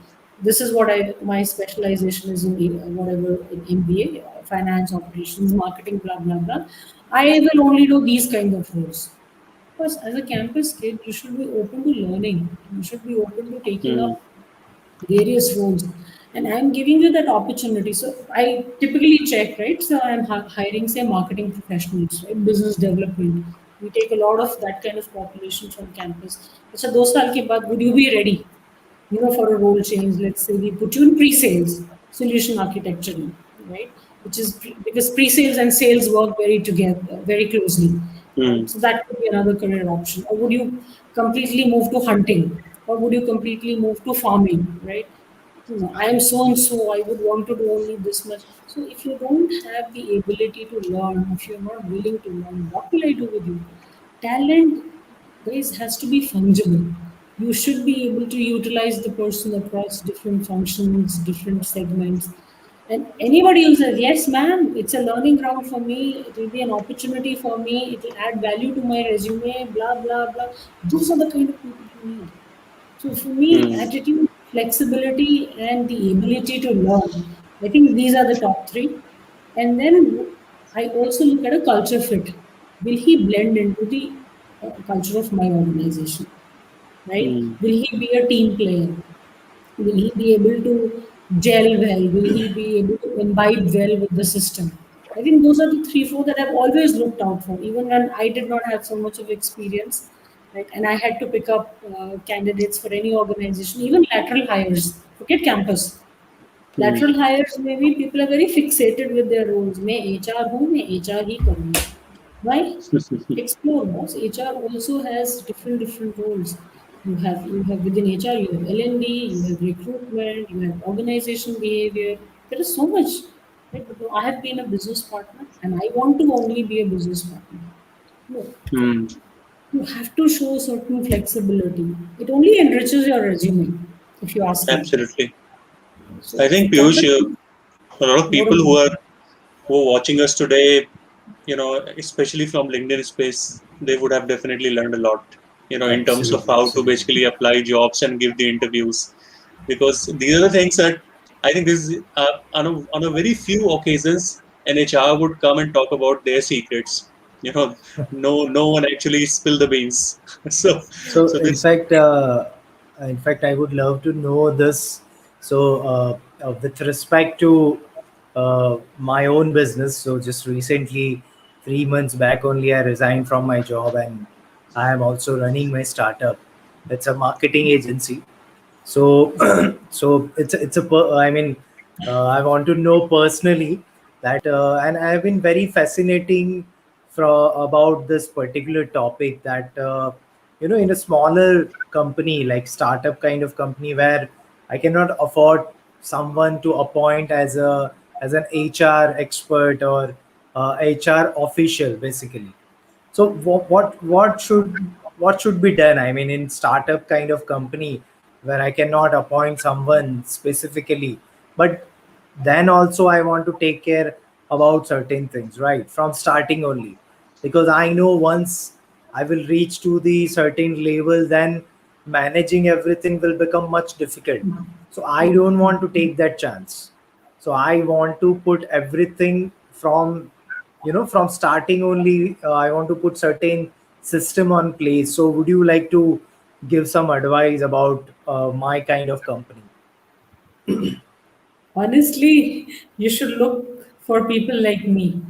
This is what my specialization is in, whatever, in MBA, finance operations, marketing, blah blah blah. I will only do these kind of roles. Because as a campus kid, you should be open to learning. You should be open to taking Hmm. up various roles. And I'm giving you that opportunity. So I typically check, right? So I'm hiring, say, marketing professionals, right? Business development. We take a lot of that kind of population from campus. So, 2 साल के बाद, would you be ready? For a role change, let's say we put you in pre-sales, solution architecture, right? Which is because pre-sales and sales work very together, very closely, Hmm. right? So that could be another career option. Or would you completely move to hunting, or would you completely move to farming, right? I am so and so, I would want to do only this much. So if you don't have the ability to learn, if you're not willing to learn, what will I do with you? Talent, guys, has to be fungible. You should be able to utilize the person across different functions, different segments. And anybody who says, yes, ma'am, it's a learning ground for me, it will be an opportunity for me, it will add value to my resume, blah, blah, blah. Those are the kind of people you need. So for me, Hmm. attitude, flexibility, and the ability to learn. I think these are the top three. And then I also look at a culture fit. Will he blend into the culture of my organization? Right? Hmm. Will he be a team player? Will he be able to gel well? Will he be able to imbibe well with the system? I think those are the three, four that I've always looked out for, even when I did not have so much of experience, right? And I had to pick up candidates for any organization, even lateral hires. Forget campus. Hmm. Lateral hires में भी people are very fixated with their roles. मैं HR हूँ, मैं HR ही करूँगा. Why? Explore, boss. HR also has different roles. You have within HR, you have L&D, you have recruitment, you have organization behavior. There is so much. Right? But no, I have been a business partner and I want to only be a business partner. No. Hmm. You have to show certain flexibility. It only enriches your resume, if you ask me. Absolutely. So, I so think Piyush, campus, a lot of what people about who are watching us today, especially from LinkedIn space. they would have definitely learned a lot, in terms of Absolutely, how to absolutely. basically apply jobs and give the interviews. Because these are the things that I think this is, on a very few occasions, an HR would come and talk about their secrets. No one actually spill the beans. so, So so this. in fact, I would love to know this. So, with respect to my own business, so just recently, 3 months back only, I resigned from my job, and I am also running my startup. It's a marketing agency. So so I mean, I want to know personally that, and I have been very fascinating about this particular topic, that in a smaller company, like startup kind of company, where I cannot afford someone to appoint as an HR expert or HR official, basically. So what should be done? I mean, in startup kind of company, where I cannot appoint someone specifically, but then also I want to take care about certain things, right, from starting only, because I know once I will reach to the certain level, then managing everything will become much difficult. So I don't want to take that chance. So I want to put everything from starting only. I want to put certain system on place. So would you like to give some advice about my kind of company? Honestly, you should look for people like me.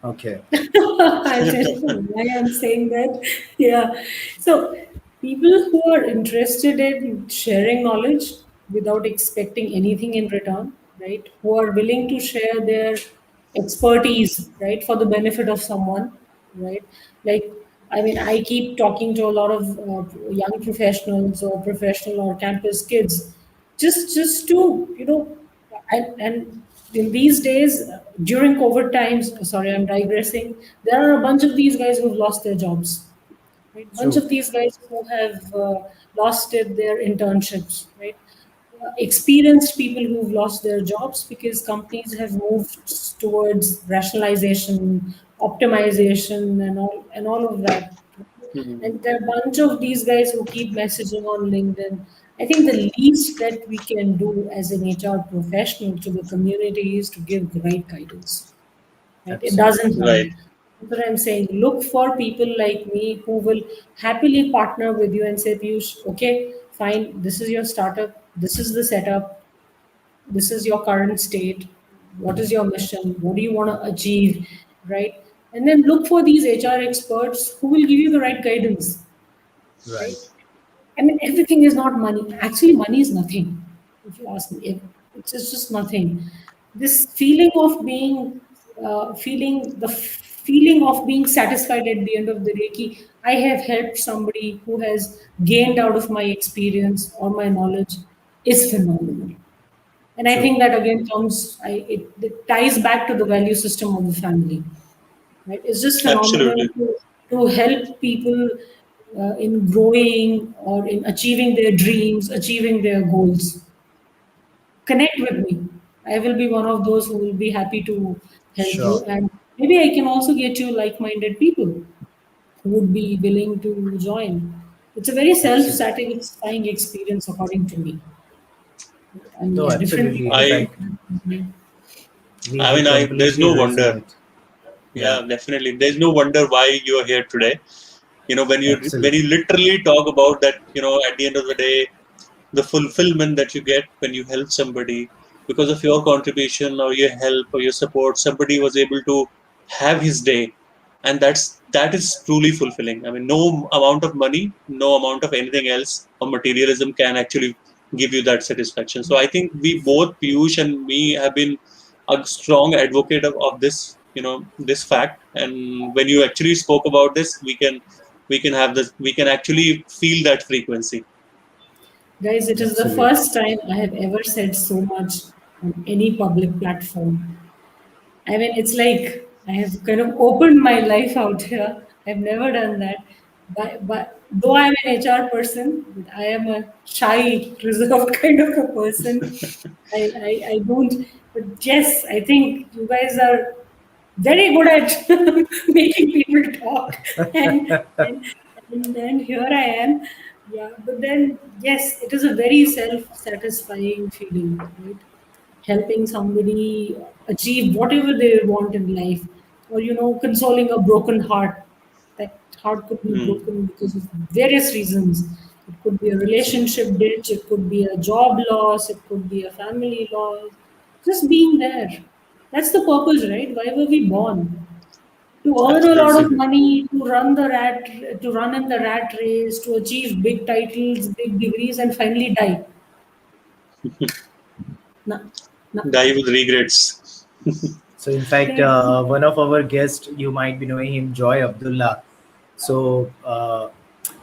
Okay. I'll tell you why I'm saying that. Yeah. So, people who are interested in sharing knowledge without expecting anything in return, right? Who are willing to share their expertise, right, for the benefit of someone, right? Like, I mean, I keep talking to a lot of young professionals or professional or campus kids, just to and in these days during COVID times, sorry, I'm digressing. There are a bunch of these guys who've lost their jobs, right? Bunch True. of these guys who have lost their internships, right? Experienced people who've lost their jobs because companies have moved towards rationalization, optimization, and all of that. Mhm. And there are a bunch of these guys who keep messaging on LinkedIn. I think the least that we can do as an HR professional to the community is to give the right guidance. Right? It Absolutely. doesn't Right. hurt. That's what I'm saying. Look for people like me who will happily partner with you and say, Piyush, okay, fine, this is your startup, this is the setup, this is your current state, what is your mission, what do you want to achieve, right? And then look for these HR experts who will give you the right guidance, Right. right? I mean, everything is not money. Actually, money is nothing. If you ask me, it's just nothing. This feeling of being, the feeling of being satisfied at the end of the day. Ki, I have helped somebody who has gained out of my experience or my knowledge is phenomenal. And I True. think that again it ties back to the value system of the family, right? It's just phenomenal Absolutely. to help people in growing or in achieving their dreams, achieving their goals. Connect with me. I will be one of those who will be happy to help you, Sure. and maybe I can also get you like-minded people who would be willing to join. It's a very Absolutely. self-satisfying experience, according to me. And No, yeah, different absolutely. people In I have fact, different. we I we mean, there's completely no wonder. resonate. Yeah, Yeah. definitely. There's no wonder why you are here today. When you Absolutely. literally talk about that, at the end of the day, the fulfillment that you get when you help somebody because of your contribution or your help or your support, somebody was able to have his day, and that is truly fulfilling. I mean, no amount of money, no amount of anything else or materialism can actually give you that satisfaction. So I think we both, Piyush and me, have been a strong advocate of this, this fact. And when you actually spoke about this, we can have this, we can actually feel that frequency. Guys, it is the Absolutely. first time I have ever said so much on any public platform. I mean, it's like I have kind of opened my life out here. I've never done that. But though I'm an HR person, but I am a shy, reserved kind of a person. I don't. But yes, I think you guys are. very good at making people talk, and, and and here I am. Yeah, but then yes, it is a very self-satisfying feeling, right? Helping somebody achieve whatever they want in life, or consoling a broken heart. That heart could be Hmm. broken because of various reasons. It could be a Absolutely. relationship ditch, it could be a job loss, it could be a family loss. Just being there. That's the purpose, right? Why were we born? To earn a lot of Absolutely. Absolutely. money, to run in the rat race, to achieve big titles, big degrees, and finally die. No, no. Die with regrets. So, in fact, Correct. one of our guests, you might be knowing him, Joy Abdullah. So, so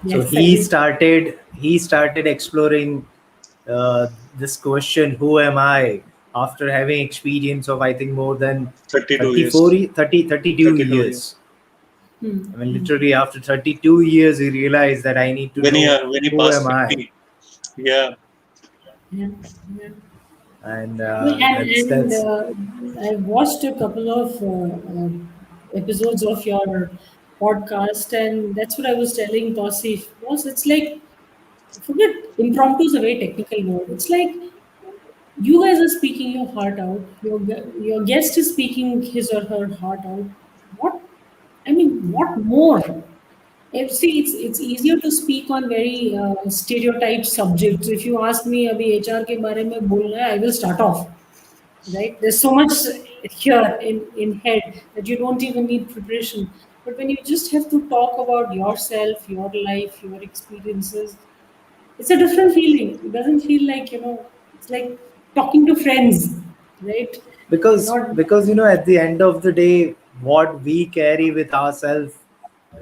Yes, I do. he started exploring this question, "Who am I?" After having experience of, I think, more than 32 34, years. 32 32 years. years. Hmm. I mean, Hmm. literally after 32 years, he realized that I need to know When he who passed am I, 50. Yeah. Yeah, yeah. and Well, that's I've watched a couple of episodes of your podcast, and that's what I was telling Tausif. Was it's like forget impromptu is a very technical word. It's like you guys are speaking your heart out. Your guest is speaking his or her heart out. What I mean, what more? See, it's easier to speak on very stereotyped subjects. If you ask me, अभी HR के बारे में बोलना है, I will start off. Right? There's so much here in head that you don't even need preparation. But when you just have to talk about yourself, your life, your experiences, it's a different feeling. It doesn't feel like it's like talking to friends, right? Not because at the end of the day, what we carry with ourselves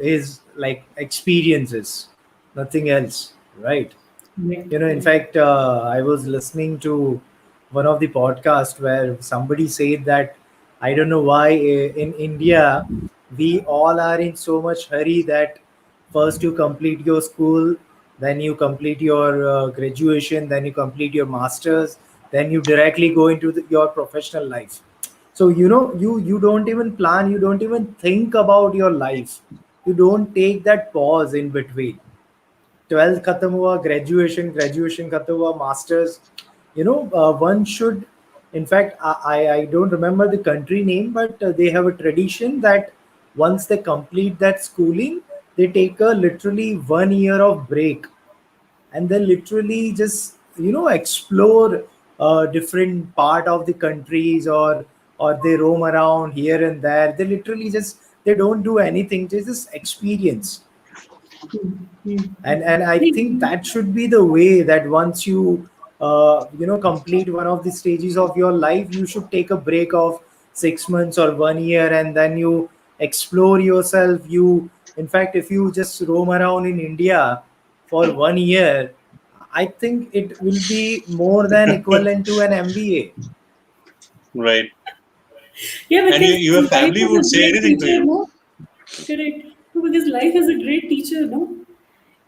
is like experiences, nothing else, right? correct, In correct. fact, I was listening to one of the podcasts where somebody said that I don't know why in India we all are in so much hurry that first you complete your school, then you complete your graduation, then you complete your masters, then you directly go into your professional life. So you don't even plan, you don't even think about your life, you don't take that pause in between. 12th खत्म हुआ, graduation खत्म हुआ, masters. One should, in fact, I don't remember the country name, but they have a tradition that once they complete that schooling, they take a literally 1 year of break, and they literally just explore different part of the countries, or they roam around here and there. They literally just, they don't do anything, they just experience. Hmm, hmm. And I think See, that should be the way, that once you complete one of the stages of your life, you should take a break of 6 months or 1 year, and then you explore yourself. You, in fact, if you just roam around in India for 1 year, I think it will be more than equivalent to an MBA. Right. yeah, And because your life family is would a say great anything to teacher, you. no? Correct. No, because life is a great teacher, no?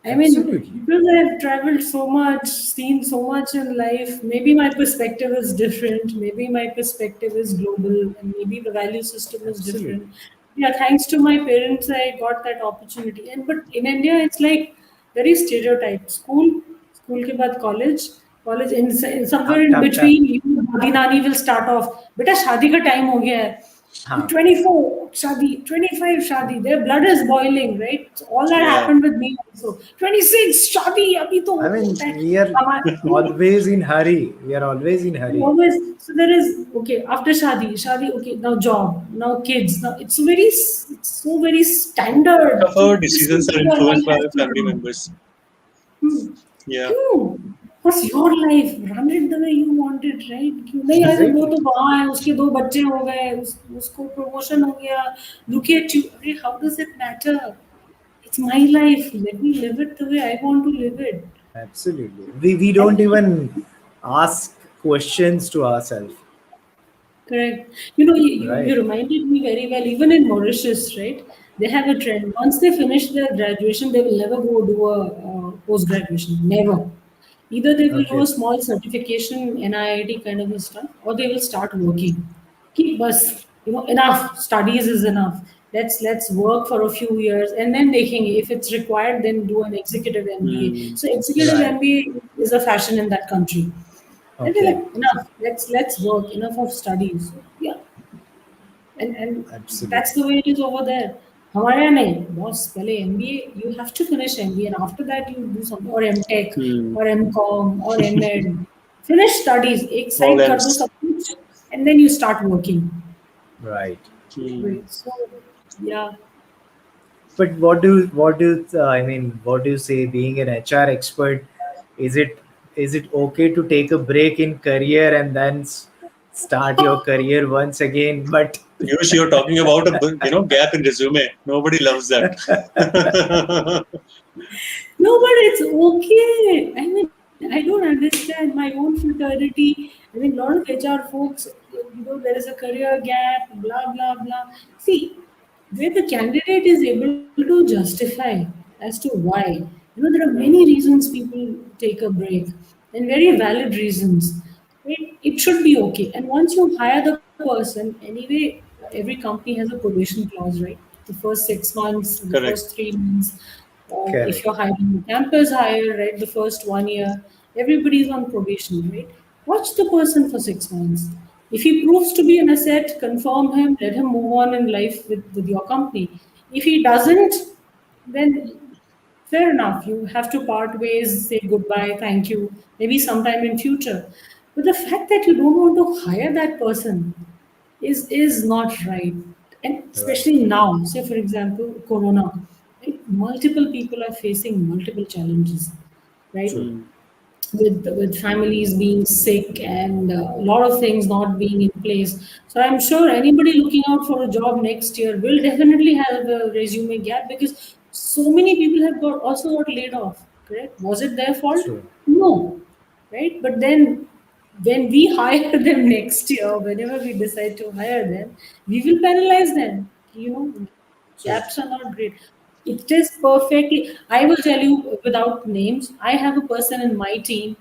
I mean, Absolutely. because I have traveled so much, seen so much in life, maybe my perspective is different, maybe my perspective is global, and maybe the value system is different. Absolutely. Yeah, thanks to my parents, I got that opportunity. And but in India, it's like very stereotyped. School के बाद college in somewhere Tap in tap tap. between, दादी नानी will start off. बेटा शादी का time हो गया है. Huh. 24 shadi, 25 shadi, their blood is boiling, right? So all that Yeah. happened with me also. 26 shadi, abhi to I mean, hota hai. we are always in hurry, we are always in You hurry. always, so there is okay after shadi, okay, now job, now kids, now it's so very standard. Half our This is decisions are what your influenced life by has our to family do. members. Hmm. Yeah. क्यों? What's your life? Run it the way you want it, right? क्यों नहीं अरे वो Exactly. तो वहाँ है उसके दो बच्चे हो गए उसको प्रमोशन हो गया look at you अरे how does it matter? It's my life. Let me live it the way I want to live it. Absolutely. We don't And even ask questions to ourselves, correct. You right? reminded me very well. Even in Mauritius, right? They have a trend. Once they finish their graduation, they will never go do a post graduation. Never. Either they will do a Okay. small certification, NIIT kind of a stuff, or they will start working. Keep bus. enough studies is enough. Let's work for a few years, and then taking, if it's required, then do an executive MBA. Hmm. So executive Right. MBA is a fashion in that country. And they're Okay. like, enough, let's work, enough of studies. So, yeah, and Absolutely. that's the way it is over there. हमारे यहाँ नहीं boss, पहले MBA, you have to finish MBA, and after that you do something, or MTech Hmm. or MCom or MEd. Finish studies, एक All side कर दो else. सब कुछ, and then you start working. Right. Hmm. Right. So yeah, But I mean, what do you say? Being an HR expert, is it is it okay to take a break in career and then start your career once again? But Piyush, you're talking about a gap in resume. Nobody loves that. no, but it's okay. I mean, I don't understand my own fraternity. I mean, a lot of HR folks, there is a career gap, blah, blah, blah. See, where the candidate is able to justify as to why. There are many reasons people take a break, and very valid reasons. It should be okay. And once you hire the person, anyway, every company has a probation clause, right? The first 6 months, the first Correct. 3 months, if correct. you're hiring a campus hire, right, the first 1 year, everybody's on probation, right? Watch the person for 6 months. If he proves to be an asset, confirm him, let him move on in life with your company. If he doesn't, then fair enough. You have to part ways, say goodbye, thank you, maybe sometime in future. But the fact that you don't want to hire that person is not right. And Right. especially now, say for example, Corona, right? Multiple people are facing multiple challenges, right? True. Hmm. With families being sick and a lot of things not being in place. So I'm sure anybody looking out for a job next year will definitely have a resume gap, because so many people have got laid off. Correct? Was it their fault? True. No, right? But then when we hire them next year, whenever we decide to hire them, we will penalize them. Gaps are not True. great. It is perfectly. I will tell you without names. I have a person in my team.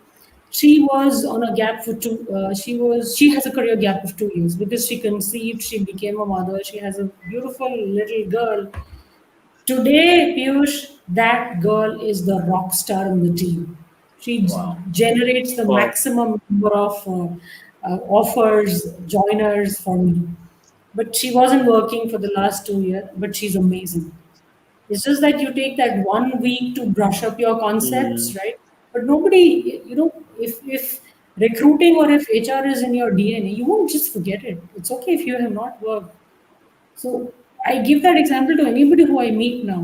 She was on a gap for two. She has a career gap of 2 years because she conceived. She became a mother. She has a beautiful little girl. Today, Piyush, that girl is the rock star in the team. She Wow. generates the Wow. maximum number of offers, joiners for me. But she wasn't working for the last 2 years, but she's amazing. It's just that you take that 1 week to brush up your Hmm. concepts, right? But nobody, if recruiting or if HR is in your DNA, you won't just forget it. It's okay if you have not worked. So I give that example to anybody who I meet now.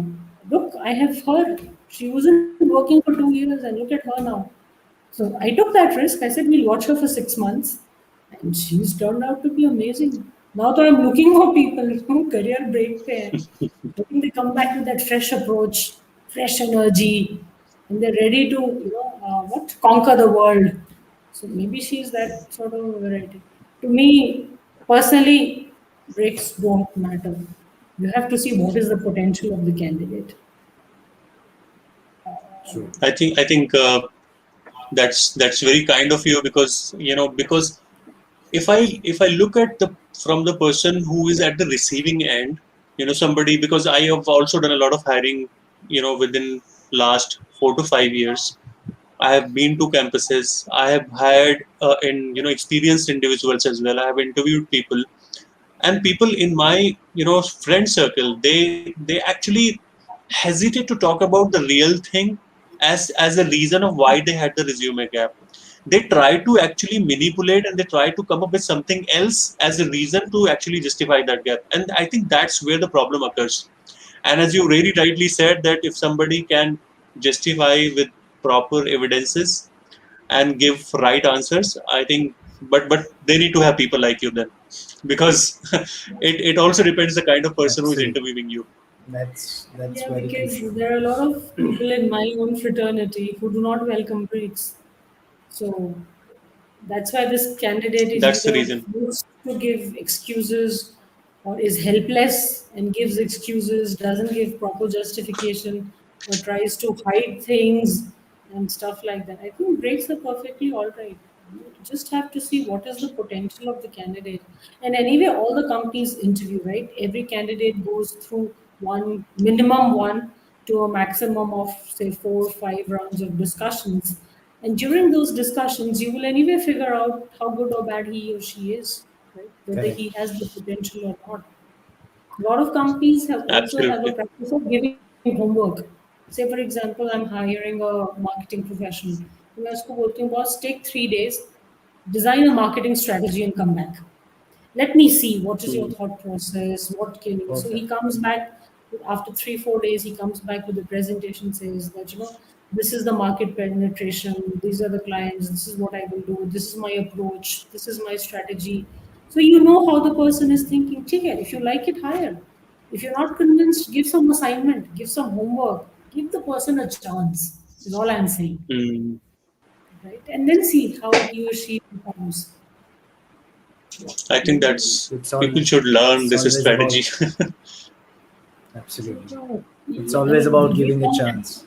Look, I have her. She wasn't working for 2 years, and look at her now. So I took that risk. I said, we'll watch her for 6 months. And she's turned out to be amazing. Now that I'm looking for people, career break pe hai. I think they come back with that fresh approach, fresh energy, and they're ready to, conquer the world. So maybe she's that sort of variety. To me, personally, breaks don't matter. You have to see what is the potential of the candidate. True. I think that's very kind of you, because if I look at the from the person who is at the receiving end, somebody, because I have also done a lot of hiring, within last 4 to 5 years. I have been to campuses. I have hired in experienced individuals as well. I have interviewed people, and people in my friend circle, they actually hesitate to talk about the real thing as a reason of why they had the resume gap. They try to actually manipulate, and they try to come up with something else as a reason to actually justify that gap, and I think that's where the problem occurs. And as you really rightly said, that if somebody can justify with proper evidences and give right answers, I think, but they need to have people like you then, because it also depends the kind of person who is Absolutely. interviewing you. That's Yeah, very because crucial. there are a lot of people in my own fraternity who do not welcome breaks. So that's why this candidate is That's the either reason. forced to give excuses or is helpless and gives excuses, doesn't give proper justification, or tries to hide things and stuff like that. I think breaks are perfectly all right. You just have to see what is the potential of the candidate. And anyway, all the companies interview, right? Every candidate goes through one minimum one to a maximum of say 4 or 5 rounds of discussions. And during those discussions, you will anyway figure out how good or bad he or she is, right? Whether Correct. he has the potential or not. A lot of companies have also have a Absolutely. practice of giving homework. Say, for example, I'm hiring a marketing professional. तो मैं उसको बोलती हूँ, boss, take 3 days, design a marketing strategy and come back. Let me see what is your Hmm. thought process, what can you. So Perfect. he comes back after 3 4 days. He comes back with the presentation, says that this is the market penetration, these are the clients, this is what I will do, this is my approach, this is my strategy. So you know how the person is thinking. Okay, if you like it, hire. If you're not convinced, give some assignment, give some homework, give the person a chance. Is all I'm saying, Hmm. right? And then see how he or she performs. I think You that's It's all. people should learn It's this always about. strategy. Absolutely. know, It's I always mean, about giving a chance.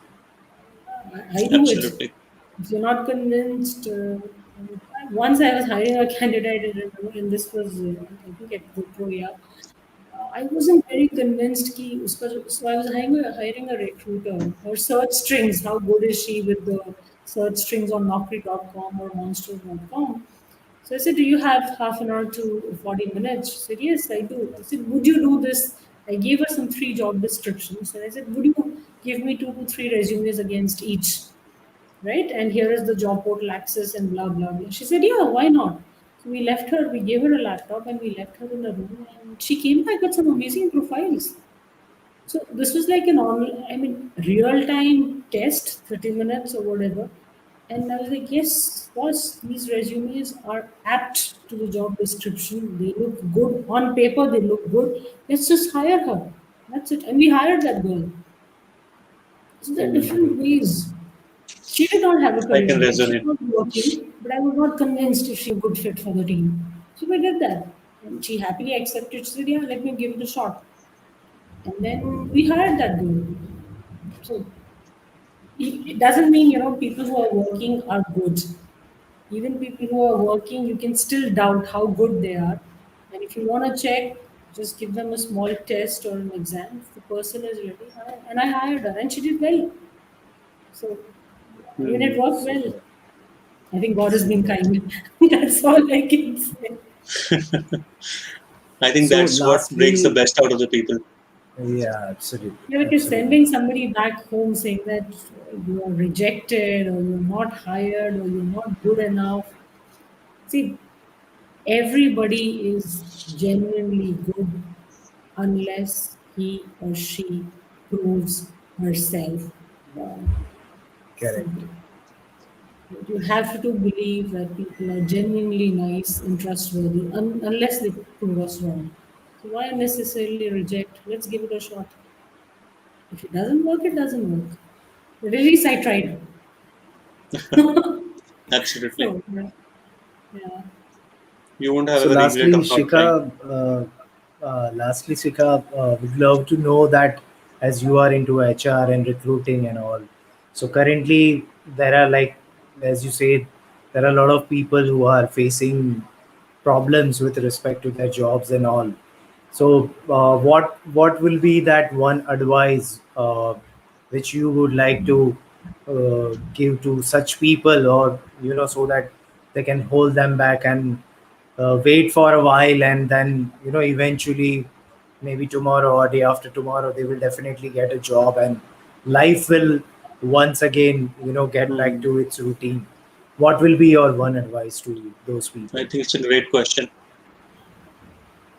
I do it. Absolutely. If you're not convinced, once I was hiring a candidate, and this was, I think at Wipro, yeah. I wasn't very convinced कि उसका so I was hiring a recruiter. Her search strings, how good is she with the search strings on Naukri.com or Monster.com? So I said, do you have half an hour to 40 minutes? She said, yes, I do. I said, would you do this? I gave her some three job descriptions. And I said, would you give me 2 to 3 resumes against each? Right? And here is the job portal access and blah, blah, blah. She said, yeah, why not? So we left her, we gave her a laptop and we left her in a room. And she came back with some amazing profiles. So this was like an online, I mean, real time test, 30 minutes or whatever. And I was like, yes, boss, these resumes are apt to the job description. They look good on paper, they look good. Let's just hire her. That's it. And we hired that girl. So there are Hmm. different ways. She did not have a I career can yet. She resonate. was working, but I was not convinced if she a good fit for the team. So we did that. And she happily accepted. She said, yeah, let me give it a shot. And then we hired that girl. So it doesn't mean people who are working are good. Even people who are working, you can still doubt how good they are. And if you want to check, just give them a small test or an exam. If the person is ready, and I hired her, and she did well. So I mean, it Hmm. worked well. Super. I think God has been Super. kind. That's all I can say. I think So, that's what brings the lastly, best out of the people. yeah, absolutely, Yeah, because absolutely, sending somebody back home saying that you are rejected or you're not hired or you're not good enough. See, everybody is genuinely good unless he or she proves herself wrong. correct. Simple. You have to believe that people are genuinely nice and trustworthy unless they prove us wrong. So why necessarily reject? Let's give it a shot. If it doesn't work, it doesn't work. But at least I tried. Absolutely. So yeah. You won't have So, a regret lastly, of not trying. Shika, would love to know that as you are into HR and recruiting and all. So, currently, there are like, as you said, there are a lot of people who are facing problems with respect to their jobs and all. So, what will be that one advice which you would like to give to such people, or so that they can hold them back and wait for a while, and then eventually, maybe tomorrow or day after tomorrow, they will definitely get a job, and life will once again get back Hmm. to its routine. What will be your one advice to those I people? think it's a great question.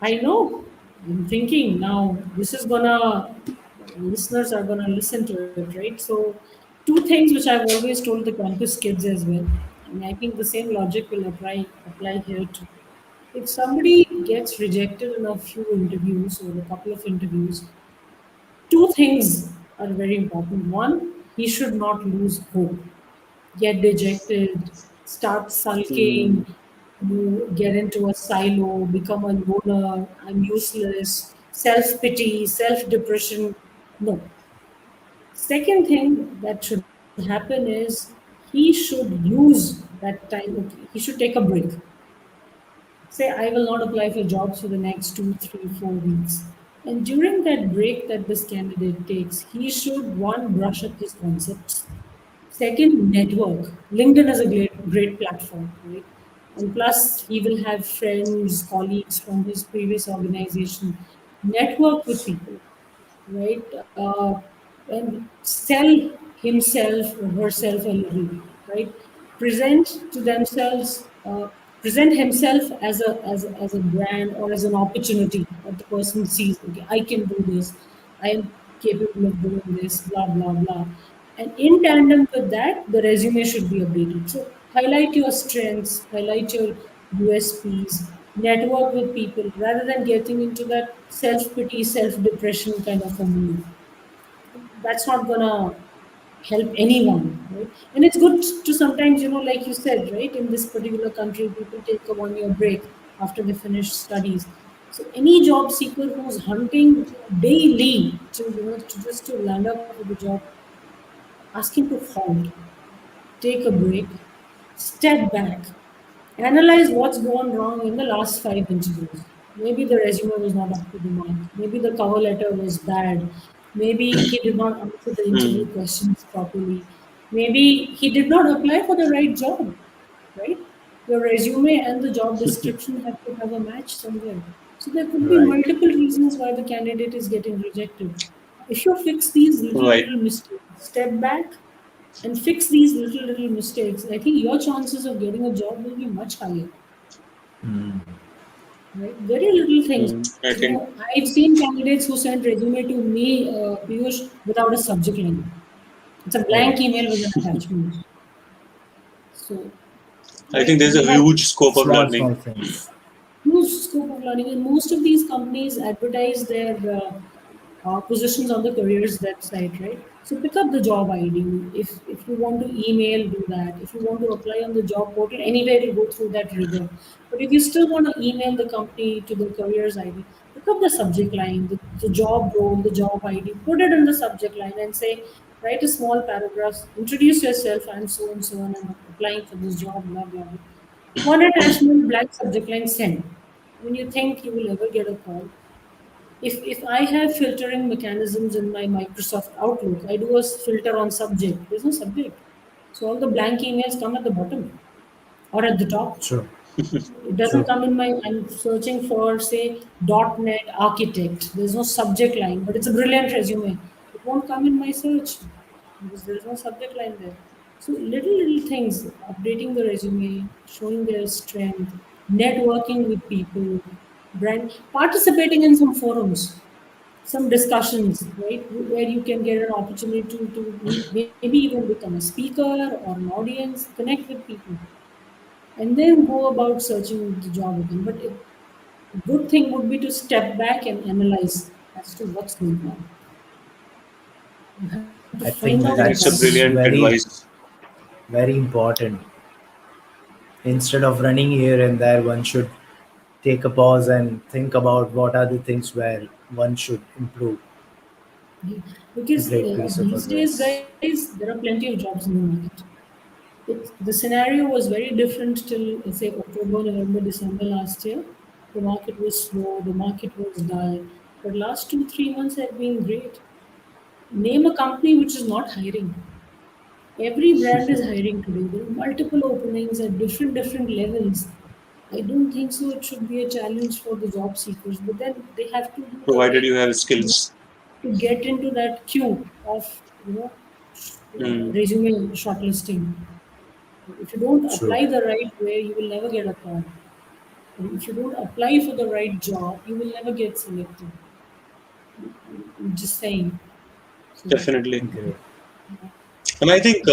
I know. I'm thinking now this is gonna listeners are gonna listen to it, right? So two things which I've always told the campus kids as well. And I think the same logic will apply here too. If somebody gets rejected in a few interviews or a couple of interviews, two things are very important. One, he should not lose hope, get dejected, start Hmm. sulking, you get into a silo, become a loner, I'm useless, self pity, self depression. No. Second thing that should happen is he he should use that time. Okay, he should take a break. Say, I will not apply for jobs for the next 2, 3, 4 weeks. And during that break that this candidate takes, he should one brush up his concepts. Second, network. LinkedIn is a great platform, right? And plus, he will have friends, colleagues from his previous organization. Network with people, right? And sell himself or herself a little, right? Present to themselves, present himself as a brand or as an opportunity that the person sees. Okay, I can do this. I am capable of doing this. Blah blah blah. And in tandem with that, the resume should be updated. So highlight your strengths, highlight your USPs, network with people rather than getting into that self pity, self depression kind of a mood. That's not gonna help anyone, right? And it's good to sometimes, like you said, right, in this particular country, people take a 1 year break after they finish studies. So any job seeker who's hunting daily to land up with a job, asking to halt, take a break, step back, analyze what's gone wrong in the last 5 interviews. Maybe the resume was not up to the mark. Maybe the cover letter was bad. Maybe he did not answer the interview Hmm. questions properly. Maybe he did not apply for the right job, right? Your resume and the job description have to have a match somewhere. So there could be Right. multiple reasons why the candidate is getting rejected. If you fix these Right. little mistakes, step back and fix these little mistakes, I think your chances of getting a job will be much higher. Mm. Right? Very little things. I think I've seen candidates who send resume to me, Piyush, without a subject line. It's a Oh, blank email with an attachment. So, I think right, there's a we have huge scope of small, learning. small things. huge scope of learning, and most of these companies advertise their positions on the careers website, right? So pick up the job ID. If you want to email, do that. If you want to apply on the job portal, anywhere you go through that rigor. But if you still want to email the company to the careers ID, pick up the subject line, the job role, the job ID, put it in the subject line and say, write a small paragraph, introduce yourself, I'm so and I'm applying for this job, blah blah blah. One attachment, blank subject line, send. When you think you will ever get a call, if I have filtering mechanisms in my Microsoft Outlook, I do a filter on subject. There's no subject. So all the blank emails come at the bottom or at the top. True. It doesn't True. come in my, I'm searching for, say, .NET architect. There's no subject line, but it's a brilliant resume. It won't come in my search because there's no subject line there. So little things, updating the resume, showing their strength, networking with people, brand, participating in some forums, some discussions, right, where you can get an opportunity to maybe even become a speaker or an audience, connect with people, and then go about searching the job again. But a good thing would be to step back and analyze as to what's going on. You have to I find out think I what's think it's a happening. that's brilliant very, advice. very important. Instead of running here and there, one should take a pause and think about what are the things where one should improve. Yeah. Because Great piece of these days, advice. guys, there are plenty of jobs in the market. The scenario was very different till, say, October, November, December last year. The market was slow, the market was dull. But last 2, 3 months have been great. Name a company which is not hiring. Every brand is hiring today. There are multiple openings at different levels. I don't think so. It should be a challenge for the job seekers, but then they have to do the Provided right you have things, skills. to get into that queue of Hmm. resume shortlisting. If you don't True. apply the right way, you will never get a call. If you don't apply for the right job, you will never get selected. I'm just saying. So, Definitely. Great. And I think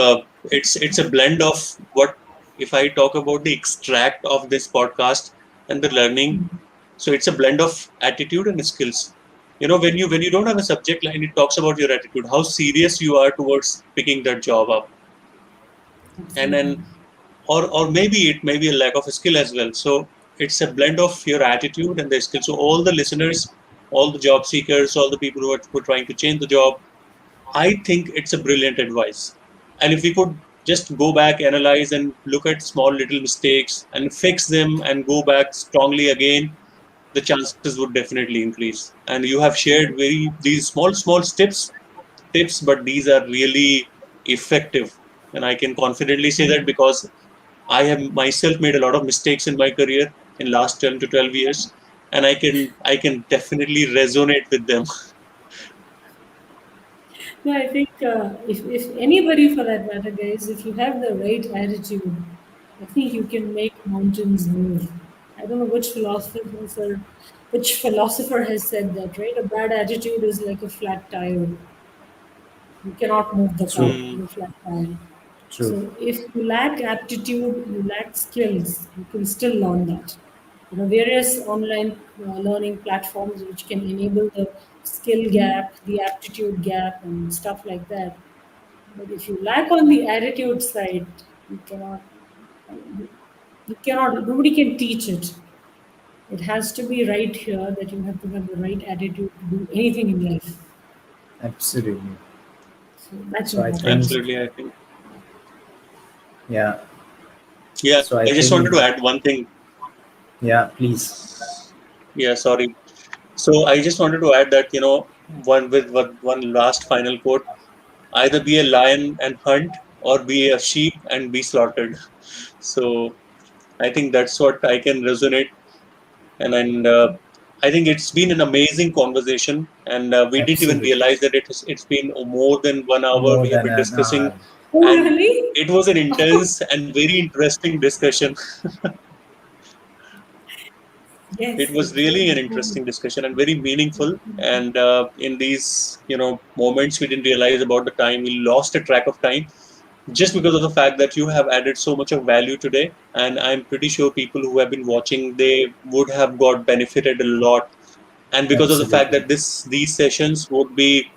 it's a blend of what, if I talk about the extract of this podcast and the learning. So it's a blend of attitude and skills. When you don't have a subject line, it talks about your attitude, how serious you are towards picking that job up, and absolutely. then or maybe it may be a lack of skill as well. So it's a blend of your attitude and the skill. So all the listeners, all the job seekers, all the people who are trying to change the job, I think it's a brilliant advice. And if we could just go back, analyze, and look at small little mistakes and fix them and go back strongly again, the chances would definitely increase. And you have shared very these small tips, but these are really effective. And I can confidently say that because I have myself made a lot of mistakes in my career in last 10 to 12 years, and I can definitely resonate with them. No, I think if anybody for that matter, guys, if you have the right attitude, I think you can make mountains move. I don't know which philosopher has said that, right? A bad attitude is like a flat tire. You cannot move the car True. with a flat tire. True. So if you lack aptitude, you lack skills, you can still learn that. There are various online learning platforms which can enable the skill gap, the aptitude gap, and stuff like that. But if you lack on the attitude side, you cannot, nobody can teach it. It has to be right here that you have to have the right attitude to do anything in life. Absolutely. So that's So I important. think, Absolutely, I think. yeah. Yeah, So I I just wanted think, to add one thing. yeah. Please. Yeah, sorry. So I just wanted to add that, one last final quote: either be a lion and hunt, or be a sheep and be slaughtered. So I think that's what I can resonate. And I think it's been an amazing conversation, and we didn't even Absolutely. realize that it's been more than 1 hour More we have than been an discussing, hour. Oh, and really? it was an intense and very interesting discussion. It Yes, was it was. really an interesting discussion and very meaningful. And in these moments, we didn't realize about the time. We lost a track of time just because of the fact that you have added so much of value today. And I'm pretty sure people who have been watching, they would have got benefited a lot. And because of the fact Absolutely. that these sessions would be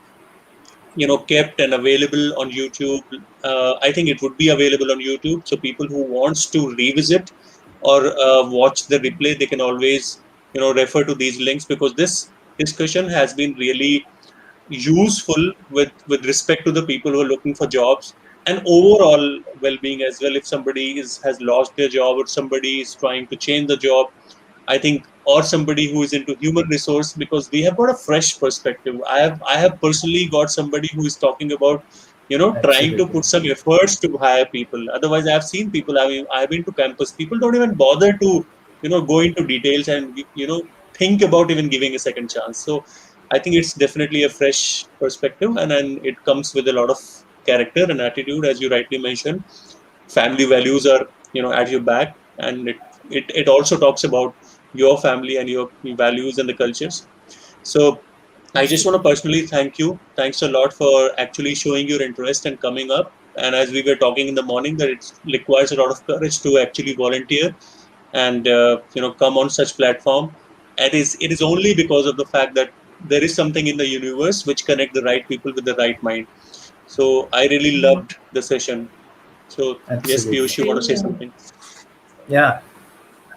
kept and available on YouTube, I think it would be available on YouTube, so people who wants to revisit or watch the replay, they can always refer to these links, because this discussion has been really useful with respect to the people who are looking for jobs and overall well-being as well. If somebody has lost their job, or somebody is trying to change the job, I think, or somebody who is into human resource, because we have got a fresh perspective. I have personally got somebody who is talking about trying to Absolutely. put some efforts to hire people. Otherwise, I've seen people. I've been to campus. People don't even bother to go into details and think about even giving a second chance. So I think it's definitely a fresh perspective, and it comes with a lot of character and attitude, as you rightly mentioned. Family values are at your back, and it also talks about your family and your values and the cultures. So I just want to Absolutely. personally thank you. Thanks a lot for actually showing your interest and coming up. And as we were talking in the morning, that it requires a lot of courage to actually volunteer and come on such platform. It is only because of the fact that there is something in the universe which connect the right people with the right mind. So I really loved the session. So yes, Absolutely. Piyush, you want to Same say here. something? Yeah.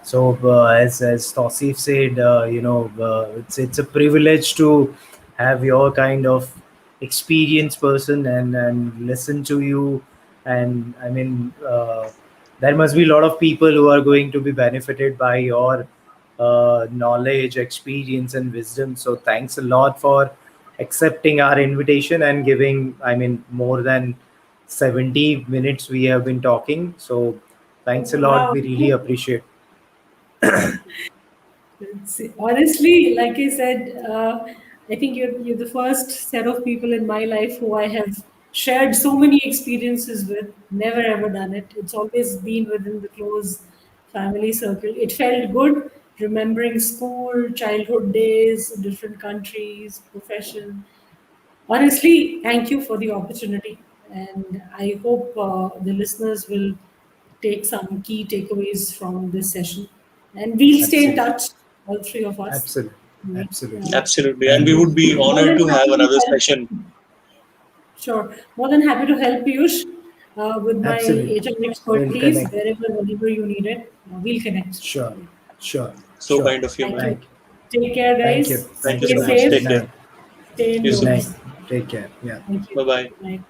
So as Tausif said, it's a privilege to have your kind of experienced person and listen to you. And I mean, there must be a lot of people who are going to be benefited by your knowledge, experience, and wisdom. So thanks a lot for accepting our invitation and giving. I mean, more than 70 minutes we have been talking. So Oh, thanks a lot. wow. We really appreciate. Honestly, like I said, I think you're the first set of people in my life who I have shared so many experiences with. Never ever done it. It's always been within the close family circle. It felt good remembering school, childhood days, different countries, profession. Honestly, thank you for the opportunity, and I hope the listeners will take some key takeaways from this session. And we'll stay in Absolutely. touch, all three of us. Absolutely. Right. Absolutely. Absolutely, and And we would be More honored than to have happy to another help. session. Sure, more than happy to help Piyush with my absolutely. HR We'll expertise connect. whenever you need it. We'll connect. Sure. Sure. So Sure. kind of you, Thank man. you. Thank you. Take care, Thank you. guys. Thank Thank you you Stay so so much. much. Good safe. Take care. night. Stay You Good soon. night. indoors. Take care. Yeah. Thank you. Bye bye. Bye.